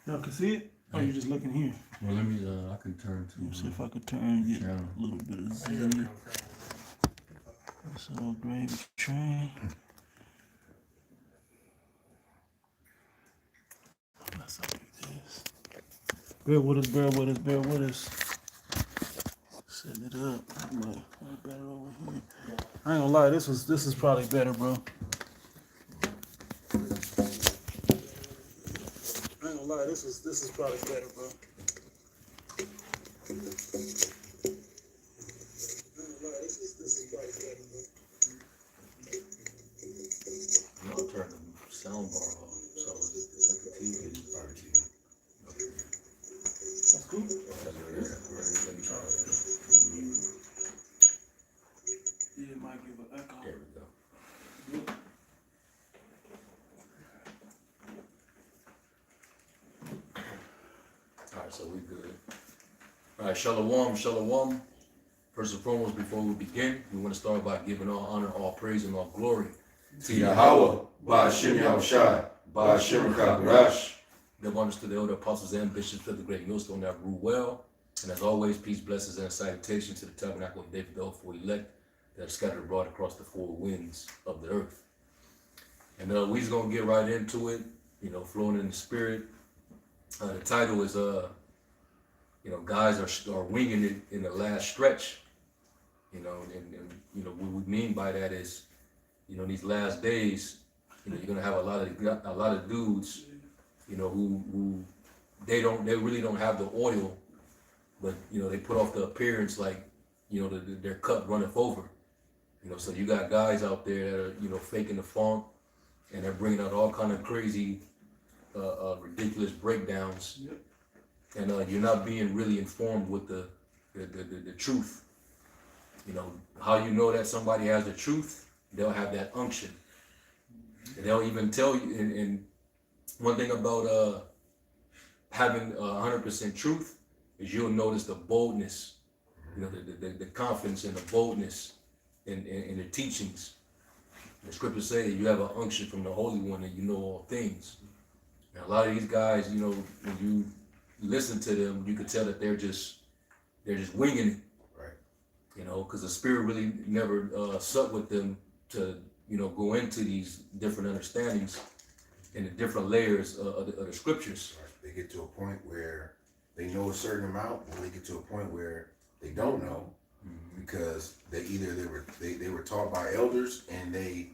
Y'all can see it? Or you just looking here? Well, let me, I can turn Let me see to, if I can turn and get a little bit of zoom. So gravy train. Let's do this. Bear with us, bear with us, bear with us. Setting it up. I'm better over here. I ain't gonna lie, this is probably better, bro. I ain't gonna lie, this is probably better, bro. I'll turn the sound bar off, so it's at the TV. That's cool. Let me try it. Yeah, it might give an echo. There we go. Alright, so we good. Alright, shalom, shalom. First and foremost, before we begin, we want to start by giving all honor, all praise, and all glory to Yahweh, Ba'ashem Yahushai, Ba'ashem Kakurash. Give honors to the elder apostles and bishops of the great millstone that rule well. And as always, peace, blessings, and salutation to the tabernacle of David, the hopeful elect that are scattered abroad across the four winds of the earth. And we're just going to get right into it, flowing in the spirit. The title is, guys are winging it in the last stretch. And what we mean by that is, these last days, you're gonna have a lot of dudes, who they really don't have the oil, but they put off the appearance like, their cup runneth over. So you got guys out there that are, faking the funk, and they're bringing out all kind of crazy, ridiculous breakdowns, and you're not being really informed with the truth. How you know that somebody has the truth? They'll have that unction. And they'll even tell you, and one thing about having 100% truth is you'll notice the boldness, the confidence and the boldness in the teachings. The scriptures say you have an unction from the Holy One and you know all things. And a lot of these guys, when you listen to them, you can tell that they're just winging it. Because the Spirit really never sucked with them to, go into these different understandings and the different layers of the scriptures. They get to a point where they know a certain amount, and they get to a point where they don't know, because they were taught by elders and they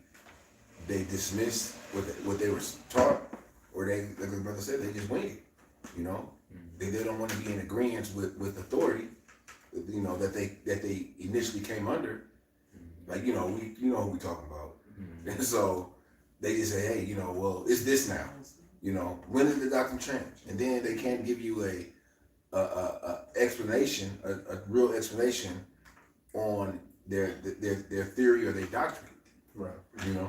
dismissed what they were taught, or they, like the brother said, they just wing it. They don't want to be in agreement with authority. That they initially came under, like who we talking about, and so they just say, hey, well, it's this now, when did the doctrine change? And then they can't give you a explanation, a real explanation on their theory or their doctrine, Right. Yeah.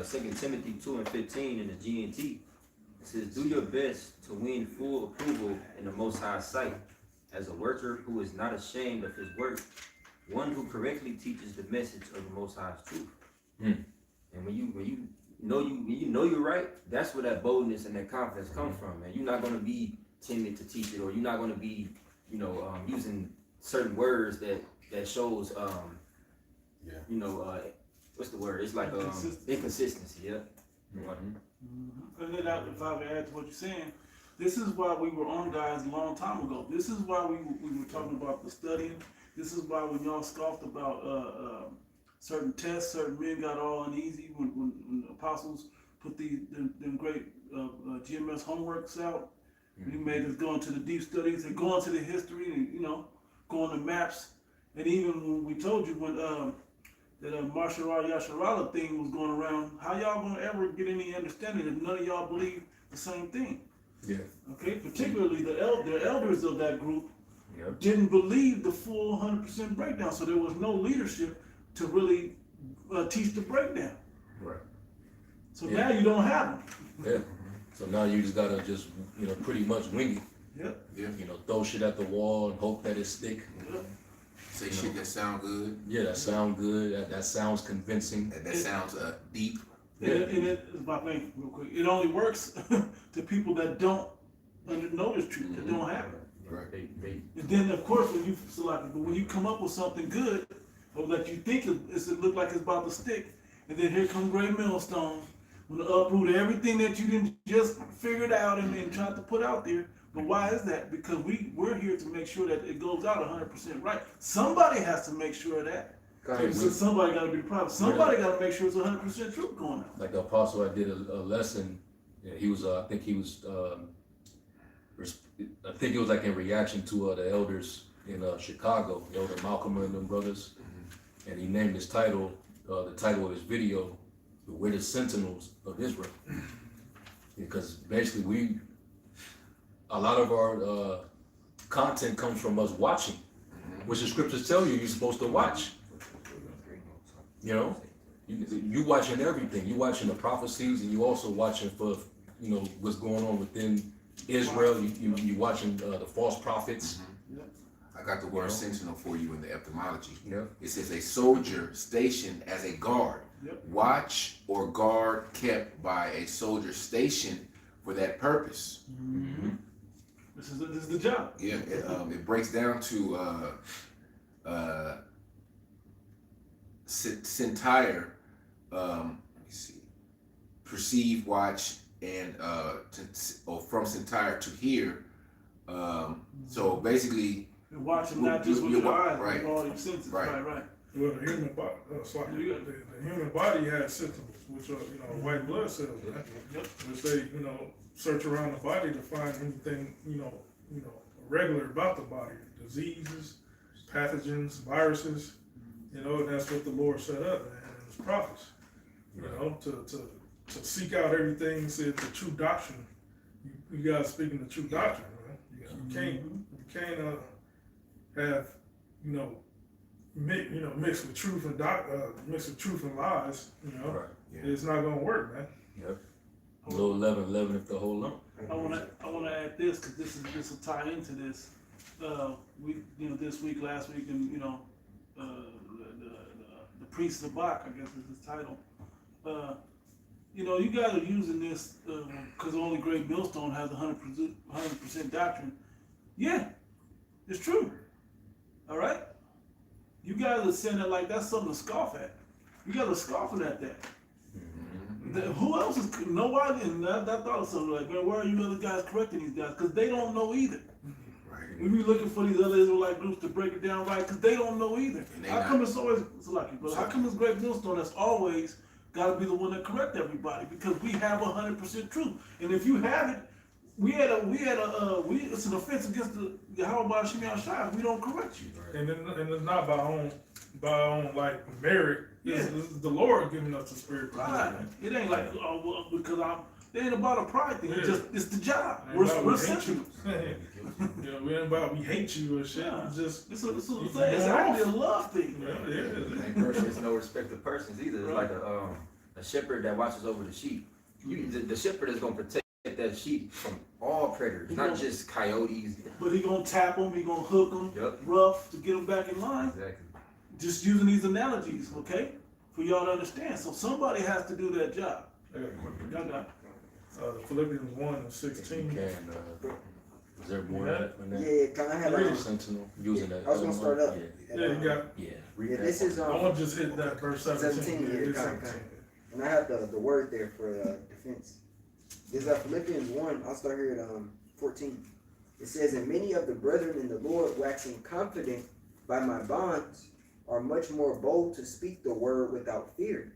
2 Timothy 2:15 in the GNT, it says, do your best to win full approval in the Most High's sight, as a worker who is not ashamed of his work, one who correctly teaches the message of the Most High's truth. And when you know you're right, that's where that boldness and that confidence come from, man. You're not gonna be timid to teach it, or you're not gonna be, using certain words that shows, what's the word? It's like inconsistency. Yeah. And then if I would add to what you're saying, this is why we were on, guys, a long time ago. This is why we were talking about the studying. This is why when y'all scoffed about certain tests, certain men got all uneasy when the apostles put them great GMS homeworks out. He made us go into the deep studies and go into the history and go on the maps. And even when we told you when that martial art Yasharala thing was going around, how y'all gonna ever get any understanding if none of y'all believe the same thing? Yeah. Okay, particularly the elders of that group didn't believe the full 100% breakdown, so there was no leadership to really teach the breakdown. Right. So now you don't have them. Yeah. So now you just gotta pretty much wing it. Yep. Yeah. Throw shit at the wall and hope that it stick. Yep. Say shit that sound good. Yeah, that sound good. That sounds convincing. That sounds deep. And it is my thing, real quick. It only works to people that don't know this truth, that don't have it. Right. And then, of course, when you come up with something good, or that you think it look like it's about to stick, and then here come great millstone, will uproot everything that you didn't just figured out and tried to put out there. But why is that? Because we're here to make sure that it goes out 100% right. Somebody has to make sure of that. So somebody got to be the prophet. Somebody got to make sure it's 100% truth going out. Like the apostle, I did a lesson. Yeah, he was. I think it was like in reaction to the elders in Chicago, Elder Malcolm and them brothers, and he named his title. The title of his video, "We're the Sentinels of Israel," because basically a lot of our content comes from us watching, which the scriptures tell you you're supposed to watch. You know, you watching everything. You watching the prophecies, and you also watching for what's going on within Israel. You watching the false prophets. I got the word sentinel for you in the etymology. Yep. It says a soldier stationed as a guard. Yep. Watch or guard kept by a soldier stationed for that purpose. Mm-hmm. This is the job. Yeah, it breaks down to Sentire, let me see, perceive, watch, and from Sentire to hear. So basically, And watching not just with your eyes, right, but all your senses. right. Right. Well, the human body, the human body has sentinels, which are white blood cells, right? Yep. Which they search around the body to find anything regular about the body, diseases, pathogens, viruses. And that's what the Lord set up, man, and His prophets. To seek out everything, said the true doctrine. You guys speaking the true doctrine, right? You can't have mixed with truth and mixed with truth and lies. Right. Yeah. It's not gonna work, man. Yep. A little leaven if the whole lump. I wanna add this because this will tie into this. This week, last week, and the priest of Bach, I guess is his title. You guys are using this because only Great Millstone has 100% doctrine. Yeah, it's true. All right. You guys are saying that like that's something to scoff at. You guys are scoffing at that. Who else is nobody? And I thought of something like, man, where are you other guys correcting these guys? Because they don't know either. Right. We be looking for these other Israelite groups to break it down right, because they don't know either. How come it's always how come it's Great Millstone that's always got to be the one that correct everybody? Because we have 100% truth, and if you have it, it's an offense against the how about Shimei Shai if we don't correct you. And it's not by our own like merit. It's the Lord giving us the spirit. Right. It ain't like because it ain't about a pride thing. It's the job. We're We're sensitive. We ain't about we hate you or shit. Yeah. It's just It's actually a love thing. yeah, it is. And person is no respect of persons either. It's like a shepherd that watches over the sheep. The shepherd is gonna protect that sheep from all predators, not just coyotes. But he gonna tap them, he gonna hook them, Yep. rough to get them back in line. Exactly. Just using these analogies, okay, for y'all to understand. So somebody has to do that job. I got a quick Y'all got Philippians 1:16. Is there more on that? Yeah, can I have Sentinel using that. I was gonna start up. Yeah, you got. Yeah. Yeah, this is I want to just hit that verse 17. 17, yeah, It's kind of. 17. And I have the word there for defense. This is Philippians 1. I'll start here at 14. It says, "And many of the brethren in the Lord, waxing confident by my bonds, are much more bold to speak the word without fear.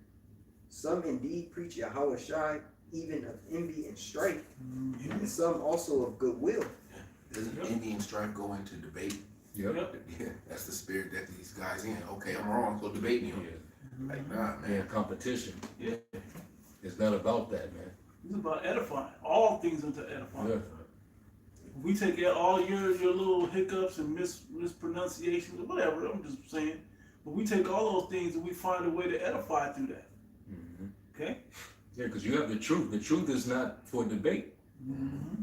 Some indeed preach Yahweh Shai, even of envy and strife, and some also of goodwill." Doesn't Indian strife go into debate? Yep. Yeah, that's the spirit that these guys in. Okay, I'm wrong, so debate me on it. Like, nah, Yeah, man. competition. Yeah. It's not about that, man. It's about edifying. All things into edifying. Yeah. We take out all your little hiccups and mispronunciations or whatever. I'm just saying, but we take all those things and we find a way to edify through that. Okay. Yeah, because you have the truth. The truth is not for debate.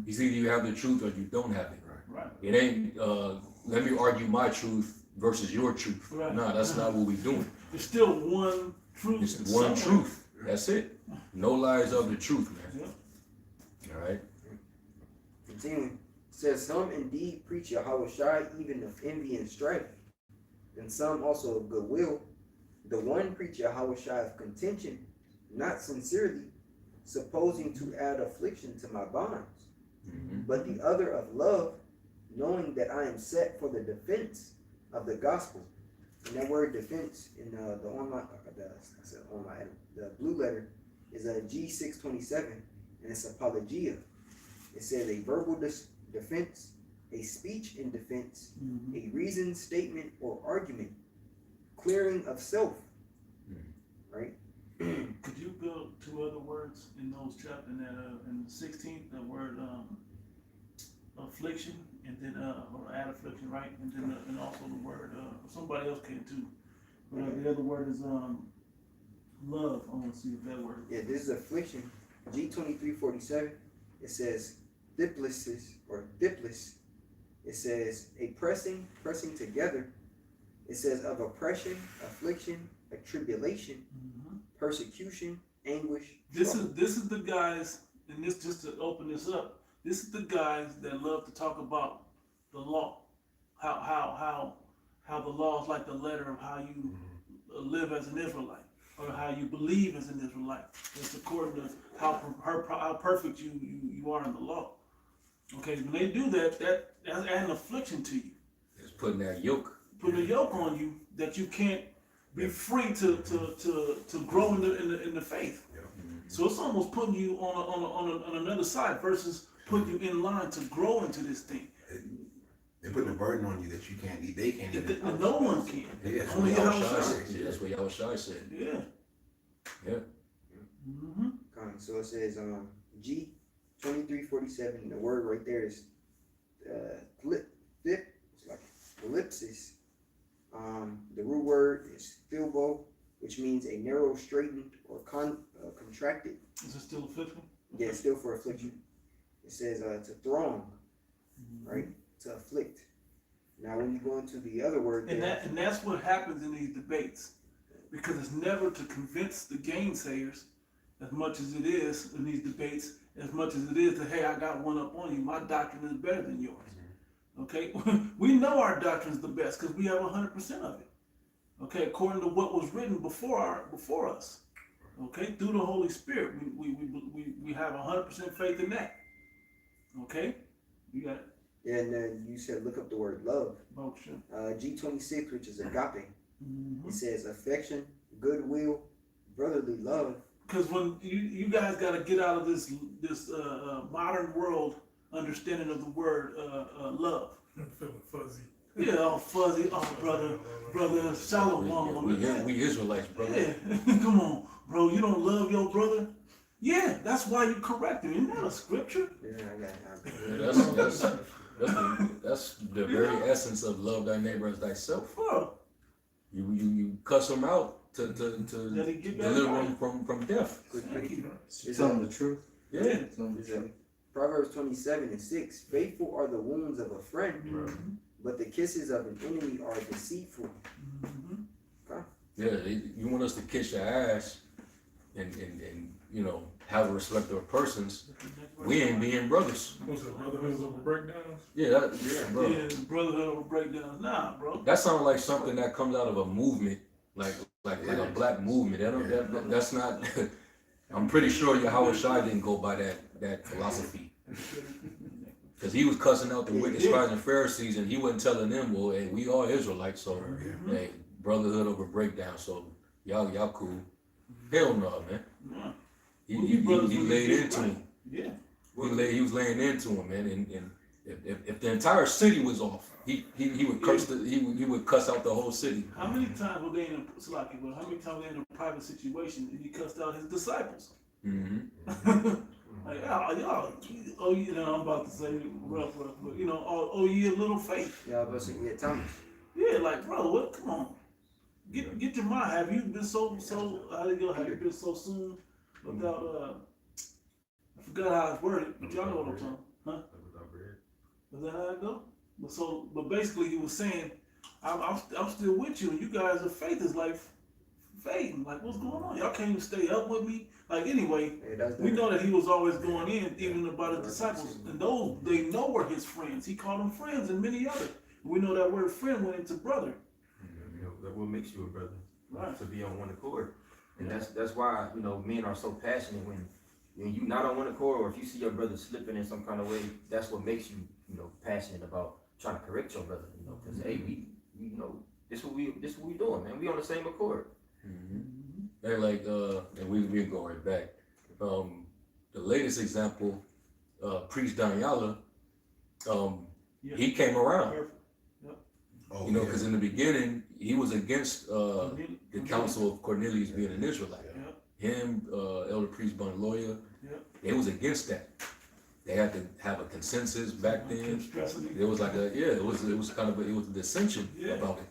It's either you have the truth or you don't have it. Right. It ain't, let me argue my truth versus your truth. Right. No, that's not what we're doing. There's still one truth. It's one somewhere. truth. That's it. No lies of the truth, man. Yeah. All right. Continuing, it says, some indeed preach Yahweh Shai even of envy and strife, and some also of goodwill. The one preach Yahweh Shai of contention, not sincerely, supposing to add affliction to my bonds, but the other of love, knowing that I am set for the defense of the gospel. And that word defense in the online, the blue letter is a G627, and it's apologia. It says a verbal defense, a speech in defense, a reasoned statement or argument, clearing of self. Right? Could you build two other words in those chapters in the 16th, the word affliction, and then or add affliction, right? And then and also the word somebody else can too. But the other word is love. I want to see if that word. Yeah, this is affliction. G2347. It says thiplis or thiplis. It says a pressing together. It says of oppression, affliction, a tribulation, persecution, anguish. This is the guys, and this just to open this up. This is the guys that love to talk about the law, how the law is like the letter of how you live as an Israelite, or how you believe as an Israelite. It's according to how perfect you are in the law. Okay, when they do that, that's adding affliction to you. It's putting that yoke. Putting a yoke on you that you can't be free to grow in the faith. So it's almost putting you on another side versus putting you in line to grow into this thing. They're putting a burden on you that you can't eat. They can't even. No one can. Yeah, that's Only what Yahweh Yahweh Shai. said. Yeah, that's what Yahweh Shai said. Yeah. Yeah. So it says G2347. The word right there is it's like ellipsis. The root word is philbo, which means a narrow, straightened, or contracted. Is it still affliction? Yeah, it's still for affliction. It says to throng, right? To afflict. Now, when you go into the other word, And that's what happens in these debates, because it's never to convince the gainsayers as much as it is in these debates, as much as it is to, hey, I got one up on you. My doctrine is better than yours. Okay, we know our doctrine is the best because we have 100% of it. Okay, according to what was written before us. Okay, through the Holy Spirit, we have 100% faith in that. Okay, you got it. Yeah, and then you said look up the word love. Oh, sure. G26, which is agape. It says affection, goodwill, brotherly love. Because when you guys got to get out of this modern world understanding of the word love. I'm feeling fuzzy. Yeah, all fuzzy. Oh, brother, shalom. We Israelites, brother. Yeah, come on, bro. You don't love your brother? Yeah, that's why you correct him. Isn't that a scripture? Yeah, I Yeah, that's the very essence of love thy neighbor as thyself. Bro, You cuss them out to Let it get back deliver right. them from death. thank you. Tell them the truth. Yeah. Tell them the truth. Proverbs 27:6. Faithful are the wounds of a friend, but the kisses of an enemy are deceitful. Yeah, you want us to kiss your ass and have a respect of persons. We ain't being brothers. What's it, brotherhoods over breakdowns? Yeah, bro. Yeah, brotherhood over breakdowns. Nah, bro. That sounds like something that comes out of a movement, like a black movement. That's not. I'm pretty sure Yahweh Shai didn't go by that philosophy, because he was cussing out the wicked scribes and Pharisees, and he wasn't telling them, well, hey, we are Israelites, so hey, brotherhood over breakdown. So y'all cool. Hell no, man. Yeah. He laid into him. Yeah. He was laying into him, man. And if the entire city was off, he would curse he would cuss out the whole city. How many times were they in how many times were they in a private situation and he cussed out his disciples? Like, I'm about to say rough, but ye of little faith. Yeah, but yeah, Thomas. Yeah, like, bro, what? Come on, get your mind. Have you been so? How do you go? Have you been so soon without? I forgot how it's worded, but y'all know what I'm talking, huh? Is that how it go? But basically, he was saying, I'm still with you, and you guys' faith is like fading. Like, what's going on? Y'all can't even stay up with me. like anyway, Yeah, that's we different. know that he was always going in, even about his disciples, and those they know were his friends. He called them friends, and many others. We know that word friend went into brother. You know, that what makes you a brother. Right. To be on one accord. And that's why, you know, men are so passionate when you not on one accord, or if you see your brother slipping in some kind of way, that's what makes you, you know, passionate about trying to correct your brother, you know, because hey, we you know, this what we doing, man. We on the same accord. And like, and we go right back. The latest example, Priest Daniela, Yeah. he came around, Oh, you know, yeah. because in the beginning, he was against the council of Cornelius being an Israelite. Him, Elder Priest Bunloya, they was against that. They had to have a consensus back then. It was like it was kind of it was a dissension about it.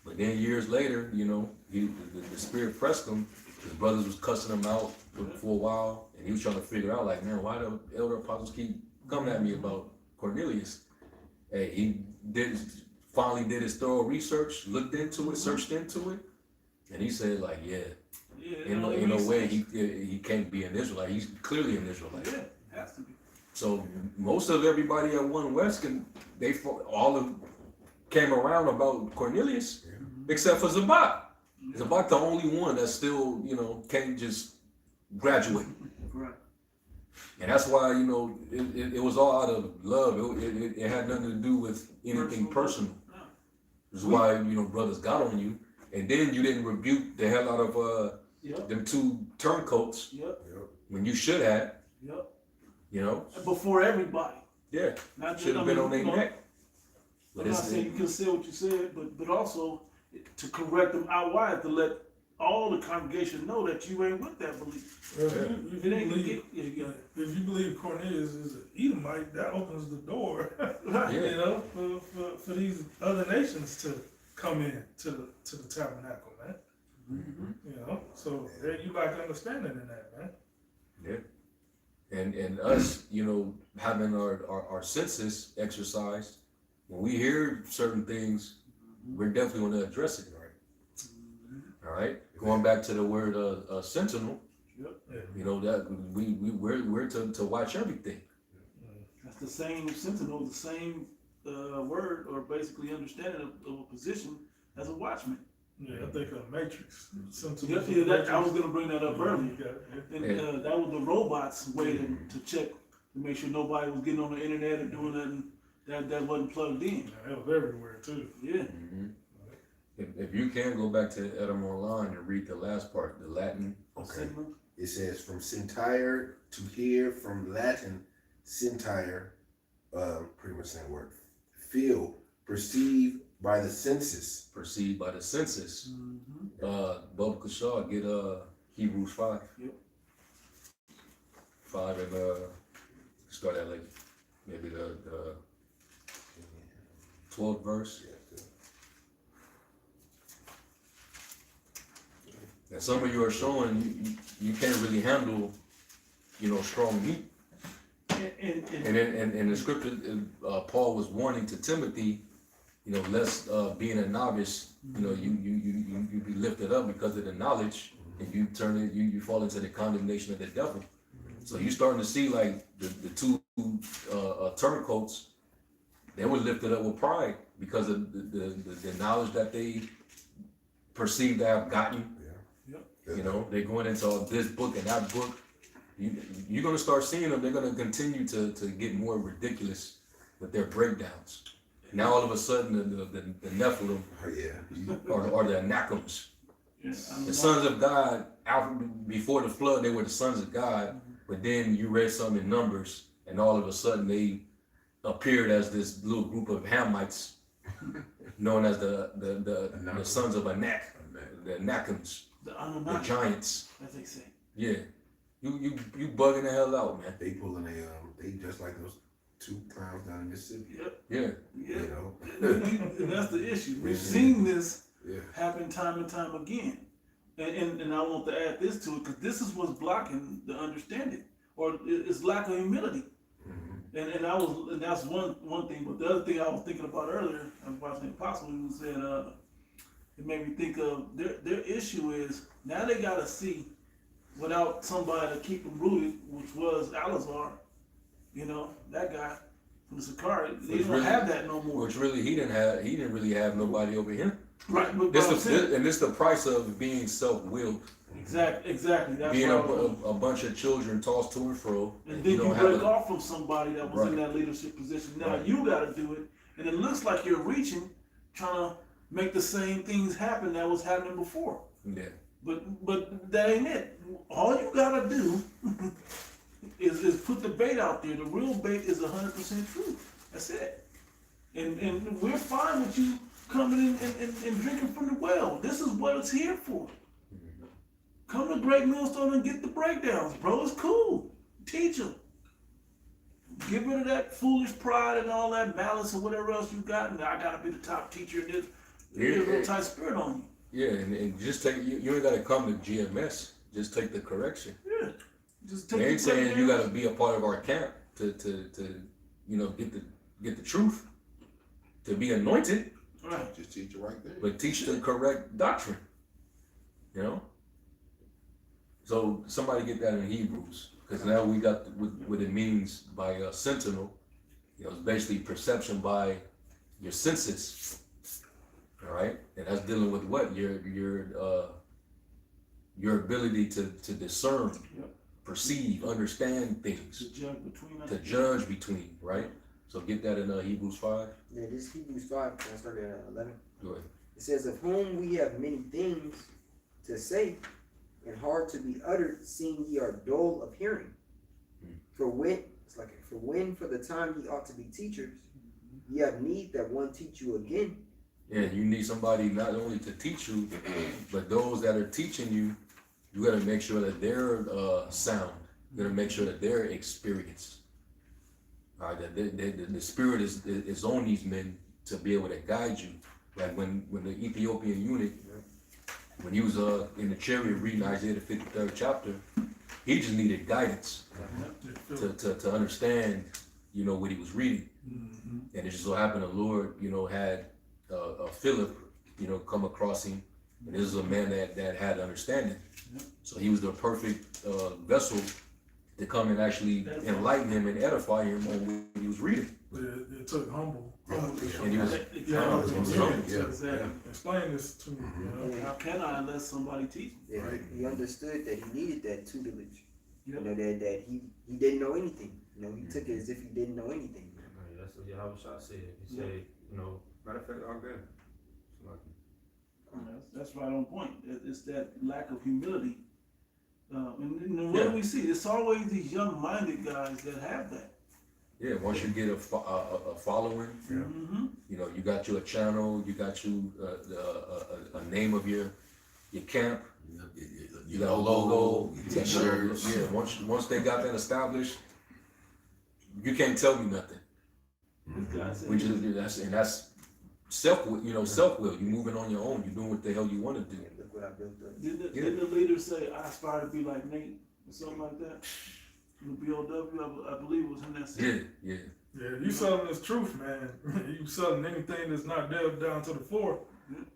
But then years later, you know, the spirit pressed him. His brothers was cussing him out for a while, and he was trying to figure out, like, man, why the elder apostles keep coming at me about Cornelius? Hey, he finally did his thorough research, looked into it, searched into it, and he said, like, in no way he can't be an Israelite. He's clearly an Israelite. Yeah, has to be. So most of everybody at One West all of them came around about Cornelius, except for Zabak. Zabak the only one that still, you know, can't just graduate. Right. And that's why, you know, it was all out of love. It had nothing to do with anything personal. This is why, you know, brothers got on you. And then you didn't rebuke the hell out of them two turncoats when you should have. You know? Before everybody. Yeah. Not Should have been on their neck. I'm not saying you can say what you said, but also to correct them out wide, to let all the congregation know that you ain't with that belief. If It ain't get, if you believe Cornelius is an Edomite, that opens the door, you know, for these other nations to come in to the tabernacle, man. You know, so you lack understanding in that, man. Yeah. And us, you know, having our senses exercised, when we hear certain things, we're definitely going to address it, right? All right. Going back to the word sentinel, you know, that we're to watch everything. That's the same sentinel, the same word or basically understanding of a position as a watchman. Yeah, I think of Matrix. I was gonna bring that up earlier. Yeah. And that was the robots way to check to make sure nobody was getting on the internet or doing nothing that wasn't plugged in. That was everywhere too. Yeah. If you can go back to Edom Online and read the last part, the Latin. Okay. It says from Sentire to hear, from Latin Sentire, pretty much same word. Feel, perceive by the senses. Perceived by the senses. Bubba Kashar, get Hebrews 5. Yep. 5 and start at like maybe the 12th verse. And some of you are showing you can't really handle, you know, strong meat. And in the scripture, Paul was warning to Timothy, you know, lest being a novice, you know, you be lifted up because of the knowledge, and you fall into the condemnation of the devil. So you're starting to see like the two turncoats, they were lifted up with pride because of the knowledge that they perceived to have gotten. You know, they're going into all this book and that book. You're going to start seeing them. They're going to continue to get more ridiculous with their breakdowns. Now all of a sudden the Nephilim or the Anakims, the sons of God, before the flood they were the sons of God, but then you read some in Numbers and all of a sudden they appeared as this little group of Hamites known as the sons of Anak, the Anakims. The giants, as they say. Yeah, you bugging the hell out, man. They pulling they just like those two clowns down in Mississippi. Yeah. You know, and that's the issue. We've seen this happen time and time again, and I want to add this to it because this is what's blocking the understanding, or it's lack of humility. And that's one thing. But the other thing I was thinking about earlier, I was watching the Apostle, who said it made me think of their issue is now they gotta see without somebody to keep them rooted, which was Alazar, you know, that guy from the Sakari. They Which don't really- have that no more. Which really, he didn't really have nobody over him. Right, but This I'm saying, and this the price of being self-willed, exactly. That's being why I was- a bunch of children tossed to and fro. and then you don't break have a, off from somebody that was in Right. that leadership position. Now Right. you got to do it, and it looks like you're reaching, trying to make the same things happen that was happening before. yeah. But that ain't it. All you gotta do is put the bait out there. The real bait is 100% truth. That's it. And we're fine with you coming in and drinking from the well. This is what it's here for. Come to Great Millstone and get the breakdowns, bro. It's cool. Teach them. Get rid of that foolish pride and all that malice and whatever else you got. And I gotta be the top teacher in this. There's a real tight spirit on you. Yeah, and just take, you ain't gotta come to GMS, just take the correction. Yeah. Just take They the ain't saying you breakdowns. gotta be a part of our camp to you know, get the truth, to be anointed, Right. Just teach it right there. but teach the correct doctrine, you know? So somebody get that in Hebrews, because now we got what it means by sentinel. You know, it's basically perception by your senses. All right, and that's dealing with what your ability to discern, Yep. perceive, understand things, To judge between us. to judge between, right? So get that in Hebrews 5. Yeah, this Hebrews 5, can I start at 11? Go ahead. It says, of whom we have many things to say, and hard to be uttered, seeing ye are dull of hearing. For when for the time ye ought to be teachers, ye have need that one teach you again. Yeah, you need somebody not only to teach you, but those that are teaching you, you got to make sure that they're sound. You got to make sure that they're experienced. All right, that the spirit is on these men to be able to guide you. Like when the Ethiopian eunuch, when he was in the chariot reading Isaiah the 53rd chapter, he just needed guidance to understand, you know, what he was reading. And it just so happened the Lord, you know, had Philip, you know, come across him, and this is a man that had understanding. So he was the perfect vessel to come and actually enlighten him and edify him on what he was reading. It took humble. And he was, Exactly. Yeah. Exactly. Explain this to me. You know? How can I unless somebody teach me? Yeah, Right. he understood that he needed that tutelage. Yep. You know, that he didn't know anything. You know, he took it as if he didn't know anything. That's what Yahweh said. He said, you know, matter of fact, I'll go. That's right on point. It's that lack of humility. And what do we see? It's always these young-minded guys that have that. yeah, once you get a following, Mm-hmm. you know, you got you a channel, you got you a name of your camp, you got a logo, you got T-shirts. yeah, once they got that established, you can't tell me nothing. This guy said, We just that's self-will, you know, self-will. You moving on your own. You doing what the hell you want to do. Look what I built up. did the leader say, I aspire to be like Nate or something like that? The BOW, I believe it was him that said. Yeah. Yeah, you selling this truth, man. You selling anything that's not nailed down to the floor.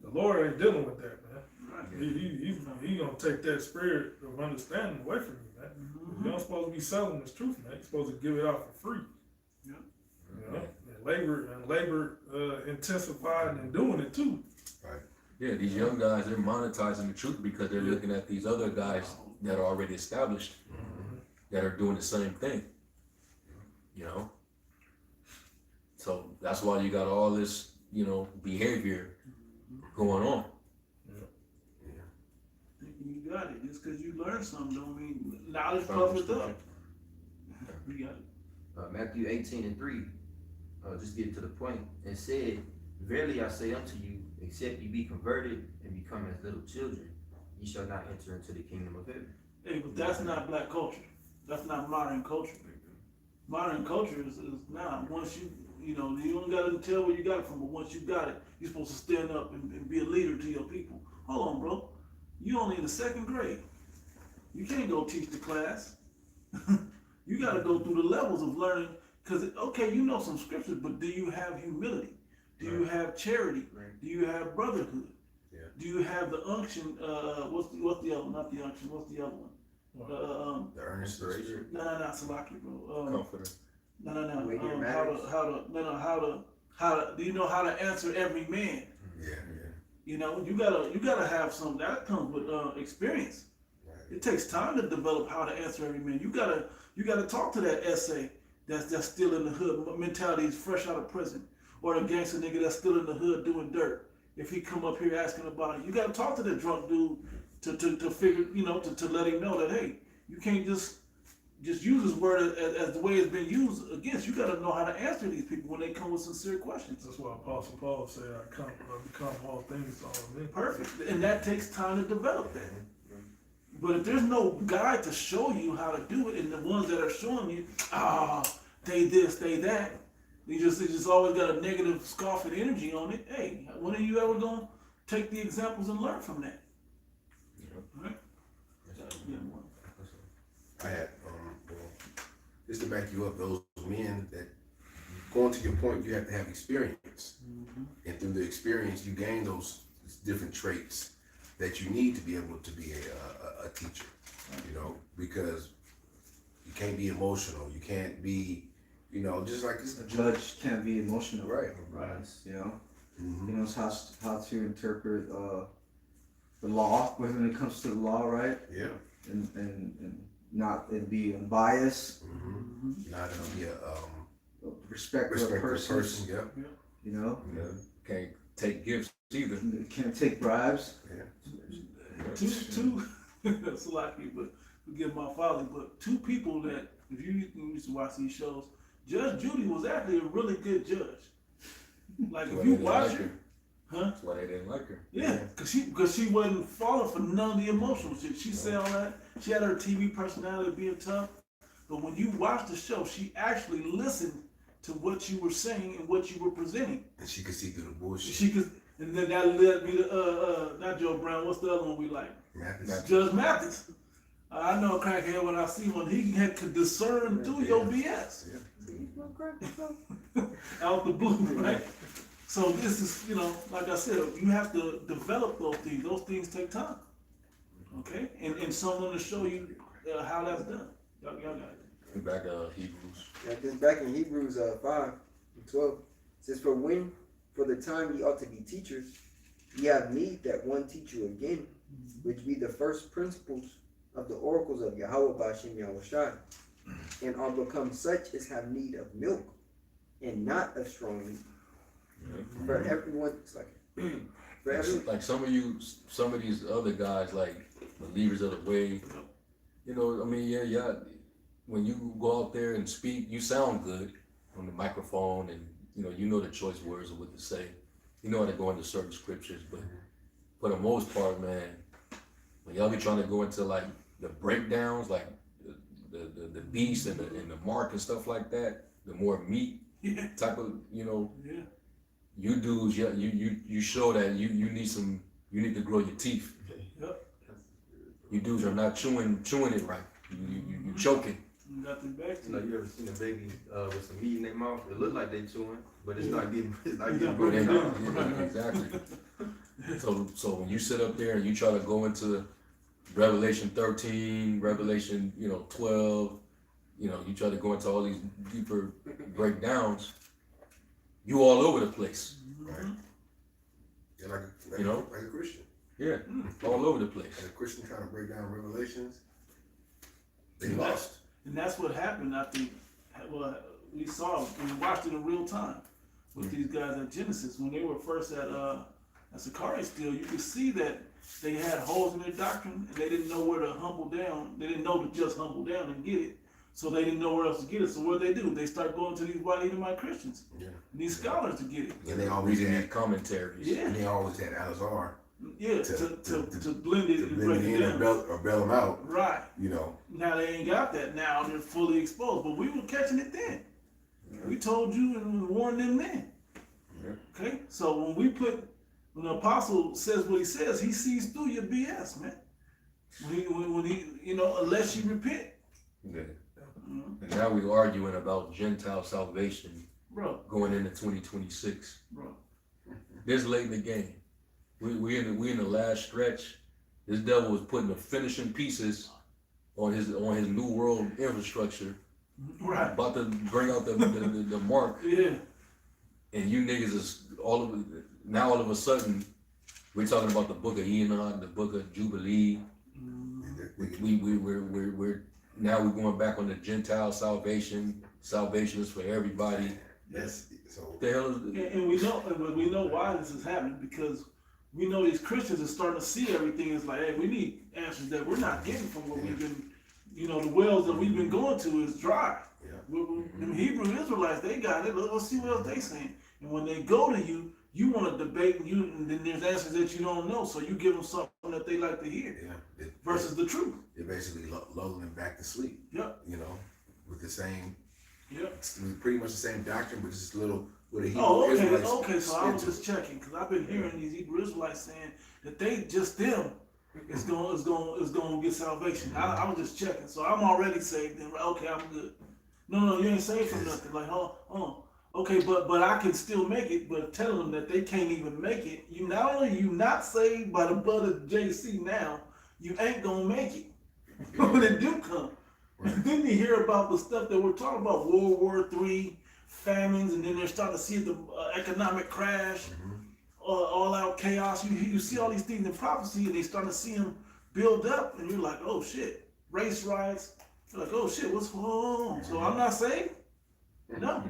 The Lord ain't dealing with that, man. Right. He gonna take that spirit of understanding away from you, man. You don't supposed to be selling this truth, man. You're supposed to give it out for free. Yeah. You know, and labor intensified and doing it too. Yeah, these young guys, they're monetizing the truth because they're looking at these other guys that are already established, that are doing the same thing. You know? So that's why you got all this, you know, behavior going on. You got it. Just because you learned something don't mean knowledge puffeth up. You got it. Matthew 18:3, just get to the point. And said, verily I say unto you, except you be converted and become as little children, ye shall not enter into the kingdom of heaven. Hey, but that's not black culture. That's not modern culture. Modern culture is now, once you know, you don't got to tell where you got it from, but once you got it, you're supposed to stand up and be a leader to your people. Hold on, bro. You only in the 2nd grade. You can't go teach the class. You got to go through the levels of learning, because, okay, you know some scriptures, but do you have humility? Do you have charity? Right. Do you have brotherhood? Yeah. Do you have the unction? What's the other one? Not the unction. What's the other one? The earnest inspiration. No, Salaki, bro. Comforter. No. Weightier How matters. how to, do you know how to answer every man? Yeah, You know, you gotta have some, that comes with, experience. right. It takes time to develop how to answer every man. You gotta talk to that essay that's still in the hood. Mentality is fresh out of prison. Or the gangster nigga that's still in the hood doing dirt. If he come up here asking about it, you gotta talk to the drunk dude to figure, you know, to let him know that, hey, you can't just use his word as the way it's been used against. You gotta know how to answer these people when they come with sincere questions. That's why Apostle Paul said, I become all things to all men. Perfect. And that takes time to develop that. But if there's no guide to show you how to do it, and the ones that are showing you, they this, they that, they just always got a negative scoffing energy on it. Hey, when are you ever gonna take the examples and learn from that? Right? Yeah, well, I had, well, just to back you up, those men that, going to your point, you have to have experience. And through the experience, you gain those different traits that you need to be able to be a teacher, you know, because you can't be emotional, you can't be, you know, just like this. A judge can't be emotional. Right. You know, Mhm. he knows how to interpret the law when it comes to the law, right? Yeah. And not and be unbiased, Not gonna be a, respect the respect the person. person, yeah. You know, Yeah. Can't take gifts either. can't take bribes. two that's lucky, but forgive my folly, but two people that, if you used to watch these shows, Judge Judy was actually a really good judge. Like That's if why you they didn't watch like her, huh? That's why they didn't like her. Yeah, cause she wasn't falling for none of the emotional shit. She said all that. She had her TV personality being tough, but when you watch the show, she actually listened to what you were saying and what you were presenting. And she could see through the bullshit. She could, and then that led me to not Joe Brown. What's the other one we like? Mathis. Judge Mathis. I know a crackhead when I see one. He could discern through your BS out the blue, right? So this is, you know, like I said, you have to develop those things. Those things take time, okay? And someone to show you how that's done. Y'all got it. Back Hebrews. Like this back in Hebrews 5:12, it says, for the time ye ought to be teachers, ye have need that one teach you again, which be the first principles of the oracles of Yahweh Ba'ashem Yahushai, and are become such as have need of milk, and not of strong meat. For everyone, it's like, for everyone, Like some of these other guys, like believers of the way, you know, I mean, yeah. When you go out there and speak, you sound good on the microphone, and you know the choice words of what to say. You know how to go into certain scriptures, but for the most part, man, when y'all be trying to go into like the breakdowns, like the beast and the mark and stuff like that, the more meat type of, you dudes, you show that you need to grow your teeth. Yep. You dudes are not chewing it right. You choking. Nothing back to You know, you. you ever seen a baby with some meat in their mouth? It look like they chewing, but it's not getting not Bro, they broken not- down. yeah, exactly. So when you sit up there and you try to go into Revelation 13, Revelation 12, you try to go into all these deeper breakdowns, you all over the place. Right. Yeah, like a Christian. Yeah, all over the place. As a Christian trying to break down Revelations, they lost. And that's what happened, I think. Well, we saw, we watched it in real time with these guys at Genesis. When they were first at Sakari still, you could see that they had holes in their doctrine and they didn't know where to humble down. They didn't know to just humble down and get it. So they didn't know where else to get it. So what they do? They start going to these white Edomite Christians, these scholars to get it. And they always Reading had these commentaries. and they always had Alazar To blend it and break blend it in down. or bail them out. Right. Now Now they ain't got that. Now they're fully exposed. But we were catching it then. We told you and we warned them then. Okay? So when the apostle says what he says, he sees through your BS, man. When he unless you repent. Yeah. And now we're arguing about Gentile salvation Bro, going into 2026. bro. This late in the game. We in the last stretch. This devil was putting the finishing pieces on his new world infrastructure, Right. about to bring out the mark, Yeah. and you niggas is all of a sudden we're talking about the book of Enoch, the book of Jubilee. We're now we're going back on the Gentile salvation. Salvation is for everybody. Yes. So The hell is And we know why this is happening, because we know these Christians are starting to see everything. It's like, hey, we need answers that we're not getting from what we've been, the wells that we've been going to is dry. Yeah. The Hebrew Israelites, they got it. Let's see what else they saying. And when they go to you, you want to debate, and then there's answers that you don't know, so you give them something that they like to hear yeah, versus the truth. they're basically lulling them back to sleep. Yep. With the same, Yep. pretty much the same doctrine, but just a little with a Hebrew Oh, okay, Israelites okay. So I was spin to just checking, because I've been hearing these Hebrew Israelites saying that they just them is going to get salvation. I was just checking, so I'm already saved. Then okay, I'm good. No, you ain't saved from nothing. Like, okay, but I can still make it. But telling them that they can't even make it, you not only you not saved by the blood of JC now, you ain't gonna make it when it do come. And then you hear about the stuff that we're talking about, World War III, famines, and then they're starting to see the economic crash, all out chaos. You see all these things in prophecy, and they start to see them build up, and you're like, oh shit, race riots. You're like, oh shit, what's going on? So I'm not saved? No.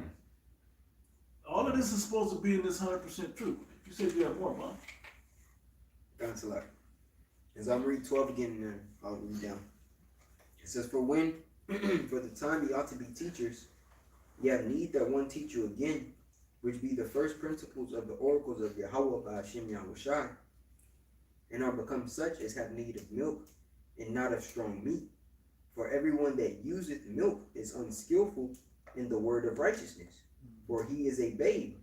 All of this is supposed to be in this 100% truth. You said you have more, man. Thanks a lot. As I'm reading 12 again, and then I'll read down. It says, for the time ye ought to be teachers, ye have need that one teach you again, which be the first principles of the oracles of Yahweh by Hashem Yahushai, and are become such as have need of milk, and not of strong meat. For everyone that useth milk is unskillful in the word of righteousness, for he is a babe.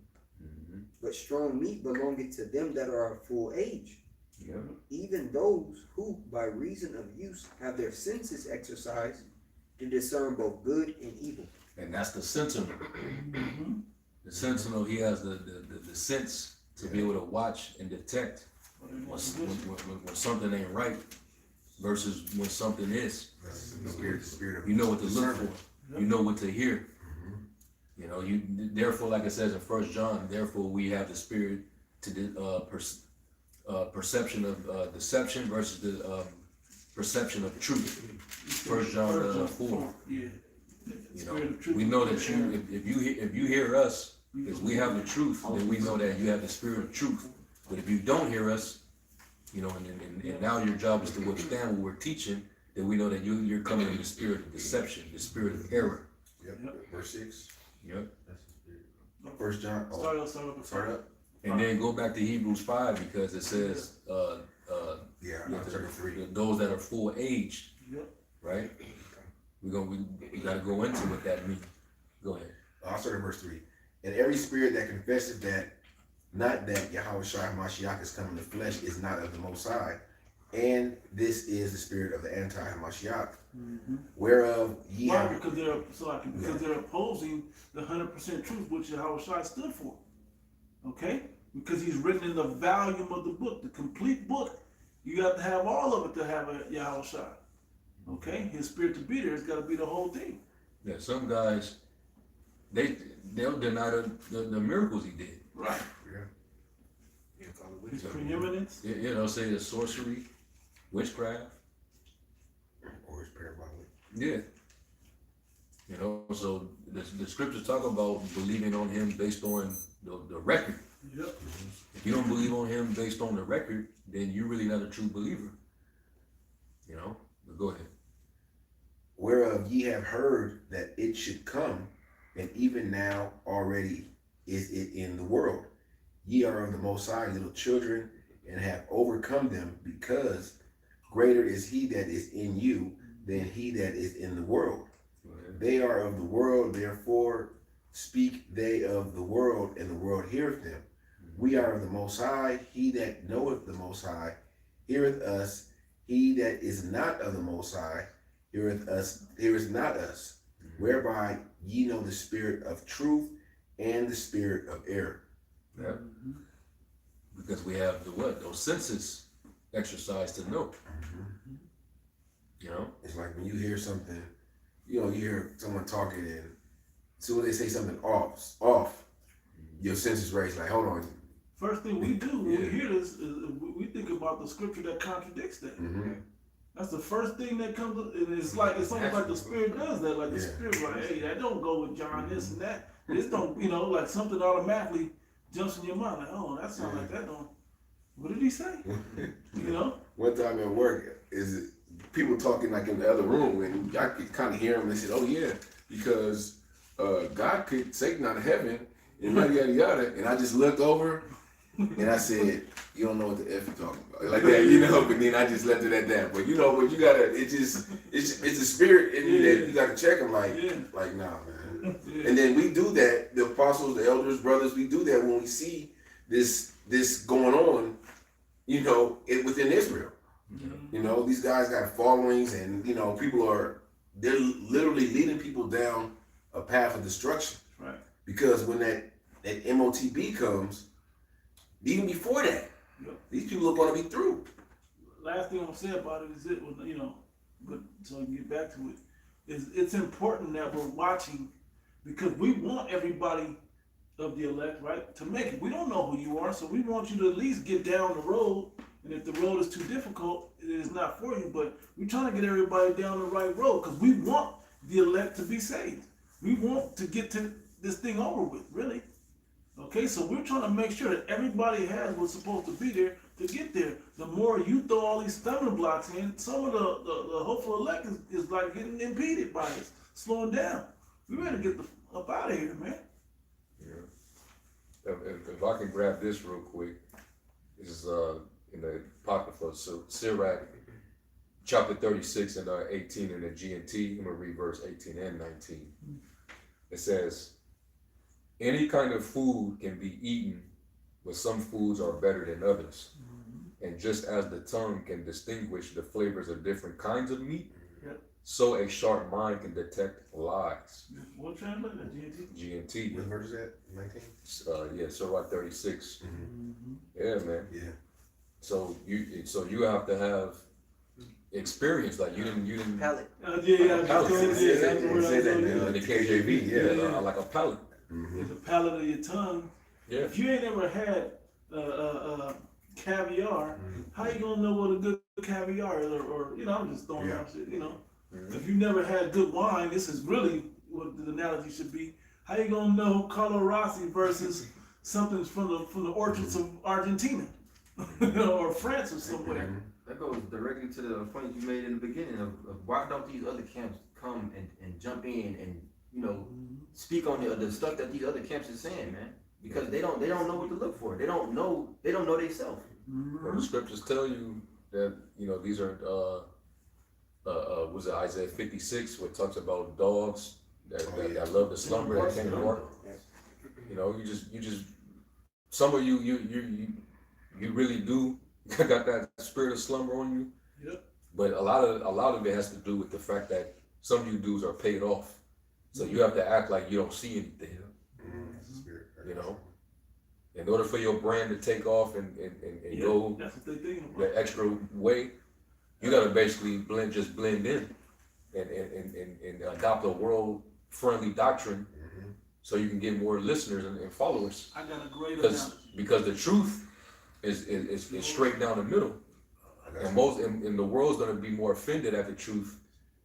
But strong meat belongeth to them that are of full age, even those who, by reason of use, have their senses exercised to discern both good and evil. And that's the sentinel. The sentinel, he has the sense to be able to watch and detect when something ain't right versus when something is. the spirit of You know what to look discernment. for. You know what to hear. Therefore, like it says in 1 John, therefore we have the spirit to perception of deception versus the perception of truth. 1 John 4. Yeah. We know that if you hear us, because we have the truth, then we know that you have the spirit of truth. But if you don't hear us, and now your job is to withstand what we're teaching, then we know that you're coming in the spirit of deception, the spirit of error. Yep. Verse 6. Yep. 1 John. Start up. And then go back to Hebrews 5 because it says Yeah, I'm 33. those that are full aged, Yep. right? We gotta go into what that means. Go ahead. I'll start at verse 3. And every spirit that confesses that not that Yahweh Shai Hamashiach is come in the flesh is not of the Most High, and this is the spirit of the anti-Hamashiach, whereof ye Why? have... Because they're opposing the 100% truth which Yahweh Shai stood for. Okay? Because he's written in the volume of the book, the complete book. You got to have all of it to have a Yahweh Shai. Okay? His spirit to be there, it's got to be the whole thing. Yeah, some guys, they'll deny the miracles he did. Right. His preeminence. They'll say it's sorcery, witchcraft. Or his parabolic. Yeah. So the scriptures talk about believing on him based on the record. Yep. If you don't believe on him based on the record, then you're really not a true believer. But go ahead. Whereof ye have heard that it should come, and even now already is it in the world. Ye are of the Most High, little children, and have overcome them, because greater is he that is in you than he that is in the world. They are of the world, therefore speak they of the world, and the world heareth them. We are of the Most High, he that knoweth the Most High heareth us. He that is not of the Most High heareth not us, whereby ye know the spirit of truth and the spirit of error. Yeah. Because we have those senses exercised to know. You know? It's like when you hear something, you hear someone talking, and as soon as they say something off, your senses raise. Like, hold on. First thing we do when we Yeah. hear this is we think about the scripture that contradicts that. Mm-hmm. That's the first thing that comes up, and it's almost like the spirit does that. Like the Yeah. spirit, like, hey, that don't go with John, this and that. This don't, like something automatically jumps in your mind. Like, oh, that sounds like that don't. What did he say? One time at work, people talking like in the other room, and I could kind of hear them. They said, "Oh yeah, because God kicked Satan out of heaven, and yada yada yada." And I just looked over, and I said, "You don't know what the F you're talking about," like that, But then I just left it at that. But but you gotta, it's a spirit in you that you gotta check them. Like nah, man. Yeah. And then we do that. The apostles, the elders, brothers, we do that when we see this going on, within Israel. These guys got followings, and they're literally leading people down a path of destruction. Right. Because when that MOTB comes, even before that, Yep. these people are going to be through. Last thing I'm gonna say about it is but so I can get back to it, is it's important that we're watching, because we want everybody of the elect, right, to make it. We don't know who you are, so we want you to at least get down the road. And if the road is too difficult, it is not for you. But we're trying to get everybody down the right road, because we want the elect to be saved. We want to get to this thing over with, really. Okay, so we're trying to make sure that everybody has what's supposed to be there to get there. The more you throw all these stumbling blocks in, some of the hopeful elect is like getting impeded by this, slowing down. We better get the up out of here, man. Yeah. If I can grab this real quick, this is in the Apocrypha, so Sirach, chapter 36 and 18 in the GNT. I'm gonna read verse 18 and 19. It says, "Any kind of food can be eaten, but some foods are better than others. And just as the tongue can distinguish the flavors of different kinds of meat, Yep. so a sharp mind can detect lies." What translate that, GNT? GNT. What verse is that? 19? Yeah, Sirach 36. Yeah, man. Yeah. So you have to have experience. Like you didn't Palate. Yeah, Palate. exactly what I Say that, told man. you. in the KJV. Yeah, like a palate. It's the palate of your tongue. Yeah. If you ain't ever had caviar, how you gonna know what a good caviar is? Or I'm just throwing out shit. If you never had good wine, this is really what the analogy should be. How you gonna know Carlo Rossi versus something from the orchards of Argentina, or France or somewhere? That goes directly to the point you made in the beginning of why don't these other camps come and jump in and speak on the stuff that these other camps are saying, man? Because they don't know what to look for. They don't know themselves. Well, the scriptures tell you that these are was it Isaiah 56 where it talks about dogs that love to slumber and can't work. You just some of you really do got that spirit of slumber on you. Yep. But a lot of it has to do with the fact that some of you dudes are paid off, so you have to act like you don't see anything. In order for your brand to take off and go That's what they thinking about. the extra way, you gotta basically blend in and adopt a world friendly doctrine, so you can get more listeners and followers. I got a great analogy. Because the truth is straight down the middle, and and the world's gonna be more offended at the truth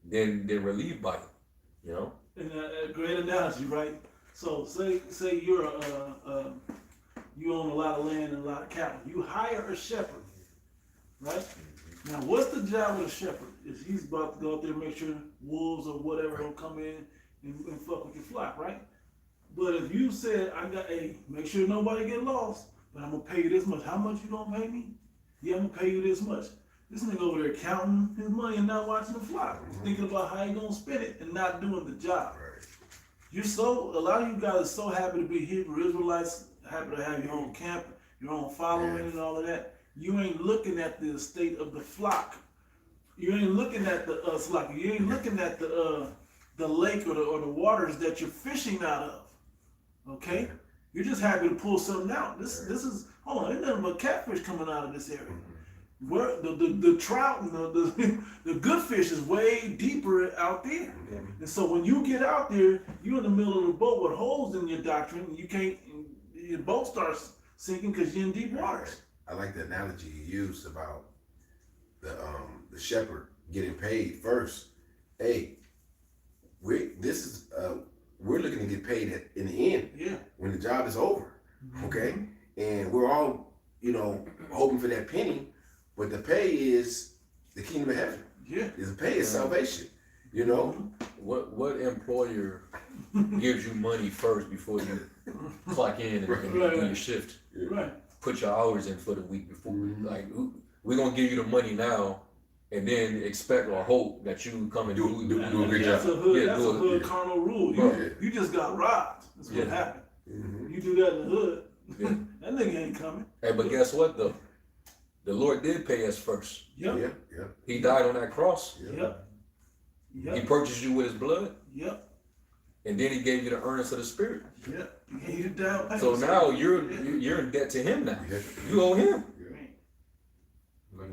than relieved by it. And a great analogy, right? So say you're you own a lot of land and a lot of cattle. You hire a shepherd, right? Now, what's the job of a shepherd? Is he's about to go out there and make sure wolves or whatever don't come in and fuck with your flock, right? But if you said, make sure nobody get lost, but I'm gonna pay you this much. How much you gonna pay me? Yeah, I'm gonna pay you this much. This nigga over there counting his money and not watching the flock. He's thinking about how he gonna spend it and not doing the job. A lot of you guys are so happy to be Hebrew Israelites, happy to have your own camp, your own following and all of that. You ain't looking at the state of the flock. You ain't looking at the flock. You ain't looking at the lake or the waters that you're fishing out of. Okay? You're just happy to pull something out. This is hold on, there's nothing but catfish coming out of this area. Where the trout and the good fish is way deeper out there. Yeah. And so when you get out there, you're in the middle of the boat with holes in your doctrine. And you can't. Your boat starts sinking because you're in deep waters. I like the analogy you used about the shepherd getting paid first. Hey, we're looking to get paid in the end Yeah. when the job is over, okay? And we're all, hoping for that penny, but the pay is the kingdom of heaven. Yeah. The pay is salvation, What employer gives you money first before you clock in and do your shift? Right. Put your hours in for the week before. Like, we're gonna give you the money now, and then expect or hope that you come and do a great That's job. a hood. Yeah, That's do a it. hood carnal rule. You just got robbed. That's what Yeah. happened. Mhm. You do that in the hood, Yeah. that nigga ain't coming. Hey, but guess what though? The Lord did pay us first. Yep. Yeah. He died on that cross. Yep. He Yep. purchased you with his blood, Yep. and then he gave you the earnest of the Spirit. Yep. You gave you down payment. So now you're in debt to him now. Yeah. You owe him.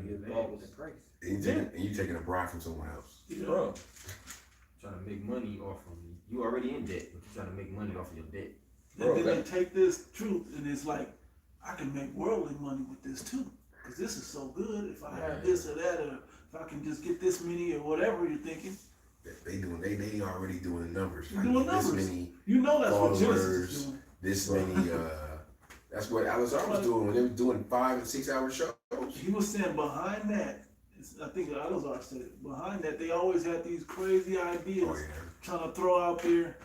You bought with the price. And you taking a bribe from someone else. Yeah. Bro. Trying to make money off of you. You already in debt, but you're trying to make money off of your debt. Bro, And then they take this truth and it's like, I can make worldly money with this too. Because this is so good. If I have this or that, or if I can just get this many or whatever you're thinking. They already doing the numbers. They're doing This numbers. many You know that's what Genesis followers, is doing. this many, that's what Alizar was doing when they were doing 5 and 6 hour shows. He was saying behind that, I think Alazar said it, behind that they always had these crazy ideas Oh, yeah. trying to throw out there